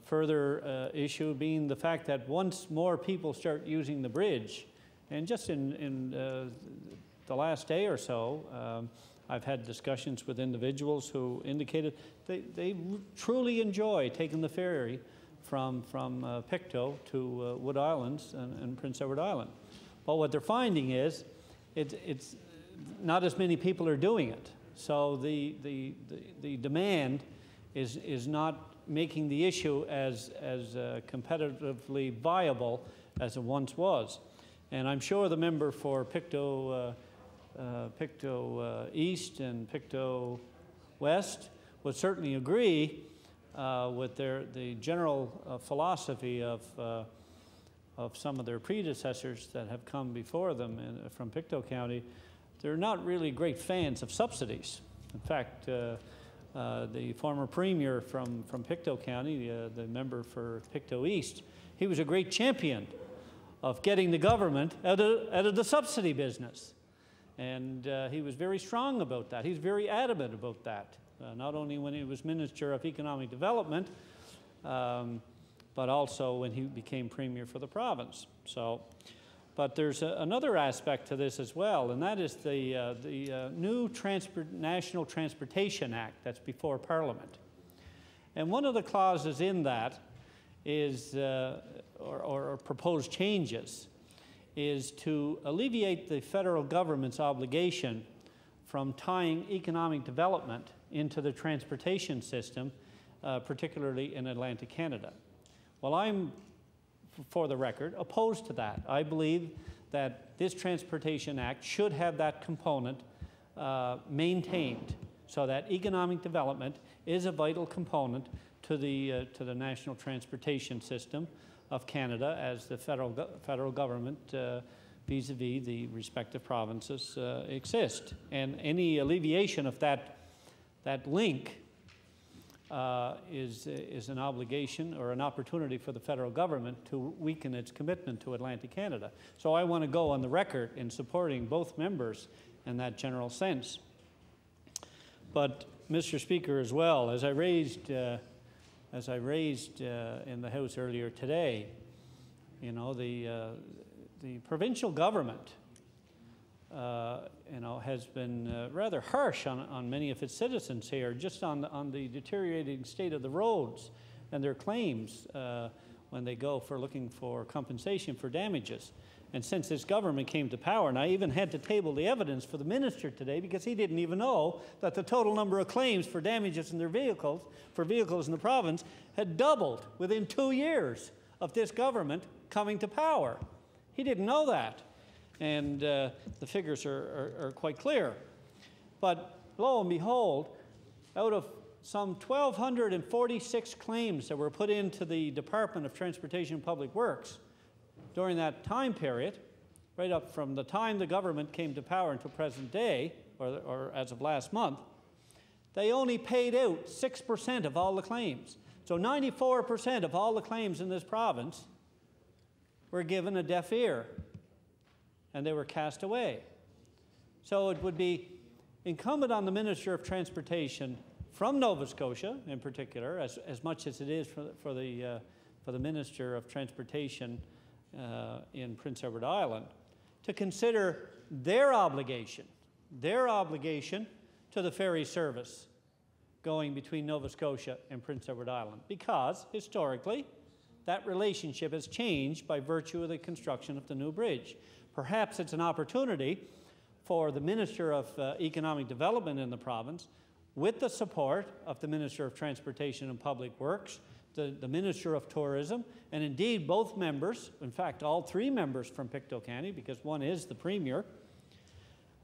Further issue being the fact that once more people start using the bridge, and just in the last day or so, I've had discussions with individuals who indicated they truly enjoy taking the ferry from Pictou to Wood Islands and Prince Edward Island. But what they're finding is it's not as many people are doing it. So the demand is not making the issue as competitively viable as it once was. And I'm sure the member for Pictou East and Pictou West would certainly agree with the general philosophy of some of their predecessors that have come before them from Pictou County. They're not really great fans of subsidies. In fact, the former premier from Pictou County, the member for Pictou East, he was a great champion of getting the government out of the subsidy business. And he was very strong about that. He's very adamant about that, not only when he was Minister of Economic Development, but also when he became premier for the province. But there's another aspect to this as well, and that is the new National Transportation Act that's before Parliament. And one of the clauses in that is, or proposed changes, is to alleviate the federal government's obligation from tying economic development into the transportation system, particularly in Atlantic Canada. Well, I'm, for the record, opposed to that. I believe that this Transportation Act should have that component maintained, so that economic development is a vital component to the national transportation system of Canada as the federal government vis-a-vis the respective provinces exist. And any alleviation of that link is an obligation or an opportunity for the federal government to weaken its commitment to Atlantic Canada. So I want to go on the record in supporting both members in that general sense. But, Mr. Speaker, as well, as I raised in the House earlier today, you know, the provincial government has been rather harsh on many of its citizens here, just on the deteriorating state of the roads and their claims when they go for looking for compensation for damages. And since this government came to power, and I even had to table the evidence for the minister today because he didn't even know that the total number of claims for damages in their vehicles, for vehicles in the province, had doubled within 2 years of this government coming to power. He didn't know that. And the figures are quite clear. But lo and behold, out of some 1,246 claims that were put into the Department of Transportation and Public Works during that time period, right up from the time the government came to power until present day, or as of last month, they only paid out 6% of all the claims. So 94% of all the claims in this province were given a deaf ear, and they were cast away. So it would be incumbent on the Minister of Transportation from Nova Scotia, in particular, as much as it is for the Minister of Transportation in Prince Edward Island, to consider their obligation to the ferry service going between Nova Scotia and Prince Edward Island, because historically that relationship has changed by virtue of the construction of the new bridge. Perhaps it's an opportunity for the Minister of Economic Development in the province, with the support of the Minister of Transportation and Public Works, the Minister of Tourism, and indeed both members, in fact all three members from Pictou County, because one is the Premier,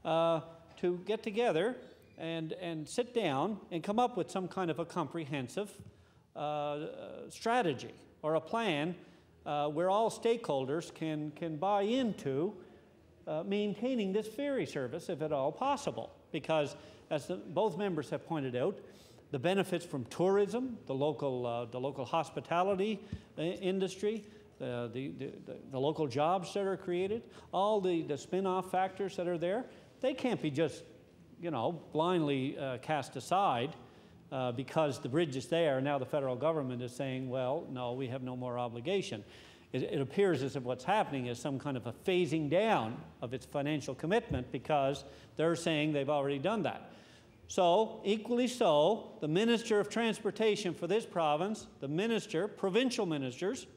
to get together and sit down and come up with some kind of a comprehensive strategy or a plan where all stakeholders can buy into maintaining this ferry service, if at all possible. Because, as both members have pointed out, the benefits from tourism, the local hospitality industry, the local jobs that are created, all the spin-off factors that are there, they can't be just, blindly cast aside because the bridge is there. Now the federal government is saying, well, no, we have no more obligation. It appears as if what's happening is some kind of a phasing down of its financial commitment, because they're saying they've already done that. So, equally so, the Minister of Transportation for this province, the provincial ministers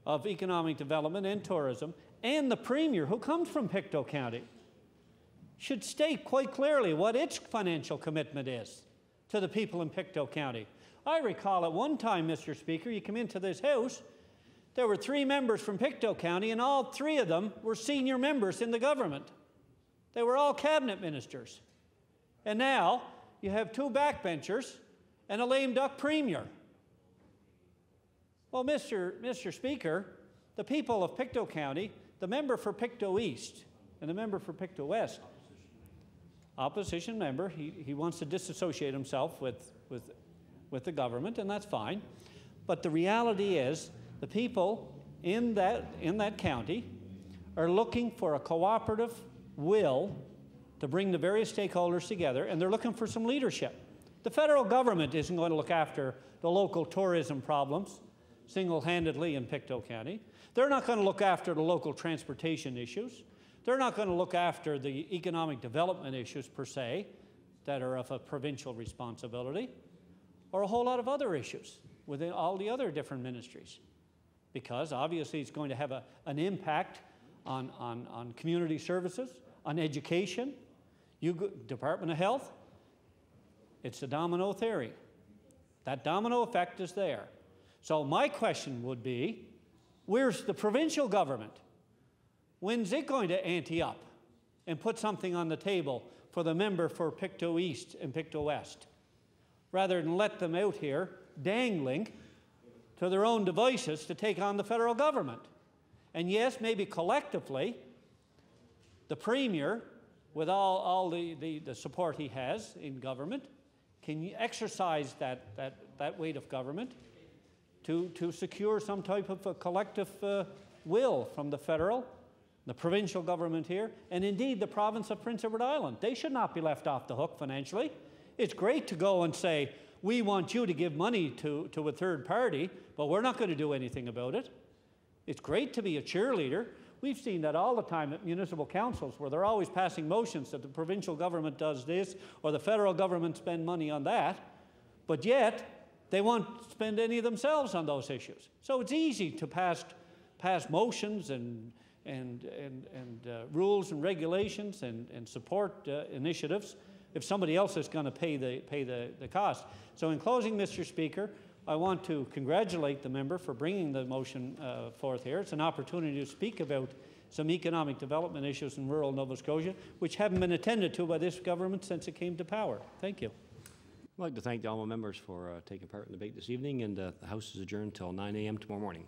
of Economic Development and Tourism, and the Premier, who comes from Pictou County, should state quite clearly what its financial commitment is to the people in Pictou County. I recall at one time, Mr. Speaker, you come into this House, there were 3 members from Pictou County, and all 3 of them were senior members in the government. They were all cabinet ministers. And now you have 2 backbenchers and a lame duck Premier. Well, Mr. Speaker, the people of Pictou County, the member for Pictou East and the member for Pictou West, opposition member, he wants to disassociate himself with the government, and that's fine. But the reality is, the people in that county are looking for a cooperative will to bring the various stakeholders together, and they're looking for some leadership. The federal government isn't going to look after the local tourism problems single-handedly in Pictou County. They're not going to look after the local transportation issues. They're not going to look after the economic development issues per se that are of a provincial responsibility, or a whole lot of other issues within all the other different ministries, because obviously it's going to have an impact on community services, on education, Department of Health. It's the domino theory. That domino effect is there. So my question would be, where's the provincial government? When's it going to ante up and put something on the table for the member for Pictou East and Pictou West, rather than let them out here dangling to their own devices to take on the federal government? And yes, maybe collectively, the Premier, with all the support he has in government, can exercise that weight of government to secure some type of a collective will from the federal, the provincial government here, and indeed the province of Prince Edward Island. They should not be left off the hook financially. It's great to go and say, we want you to give money to a third party, but we're not going to do anything about it. It's great to be a cheerleader. We've seen that all the time at municipal councils, where they're always passing motions that the provincial government does this or the federal government spend money on that, but yet they won't spend any themselves on those issues. So it's easy to pass motions and rules and regulations and support initiatives if somebody else is going to pay the cost. So in closing, Mr. Speaker, I want to congratulate the member for bringing the motion forth here. It's an opportunity to speak about some economic development issues in rural Nova Scotia, which haven't been attended to by this government since it came to power. Thank you. I'd like to thank the honourable members for taking part in the debate this evening, and the House is adjourned until 9 a.m. tomorrow morning.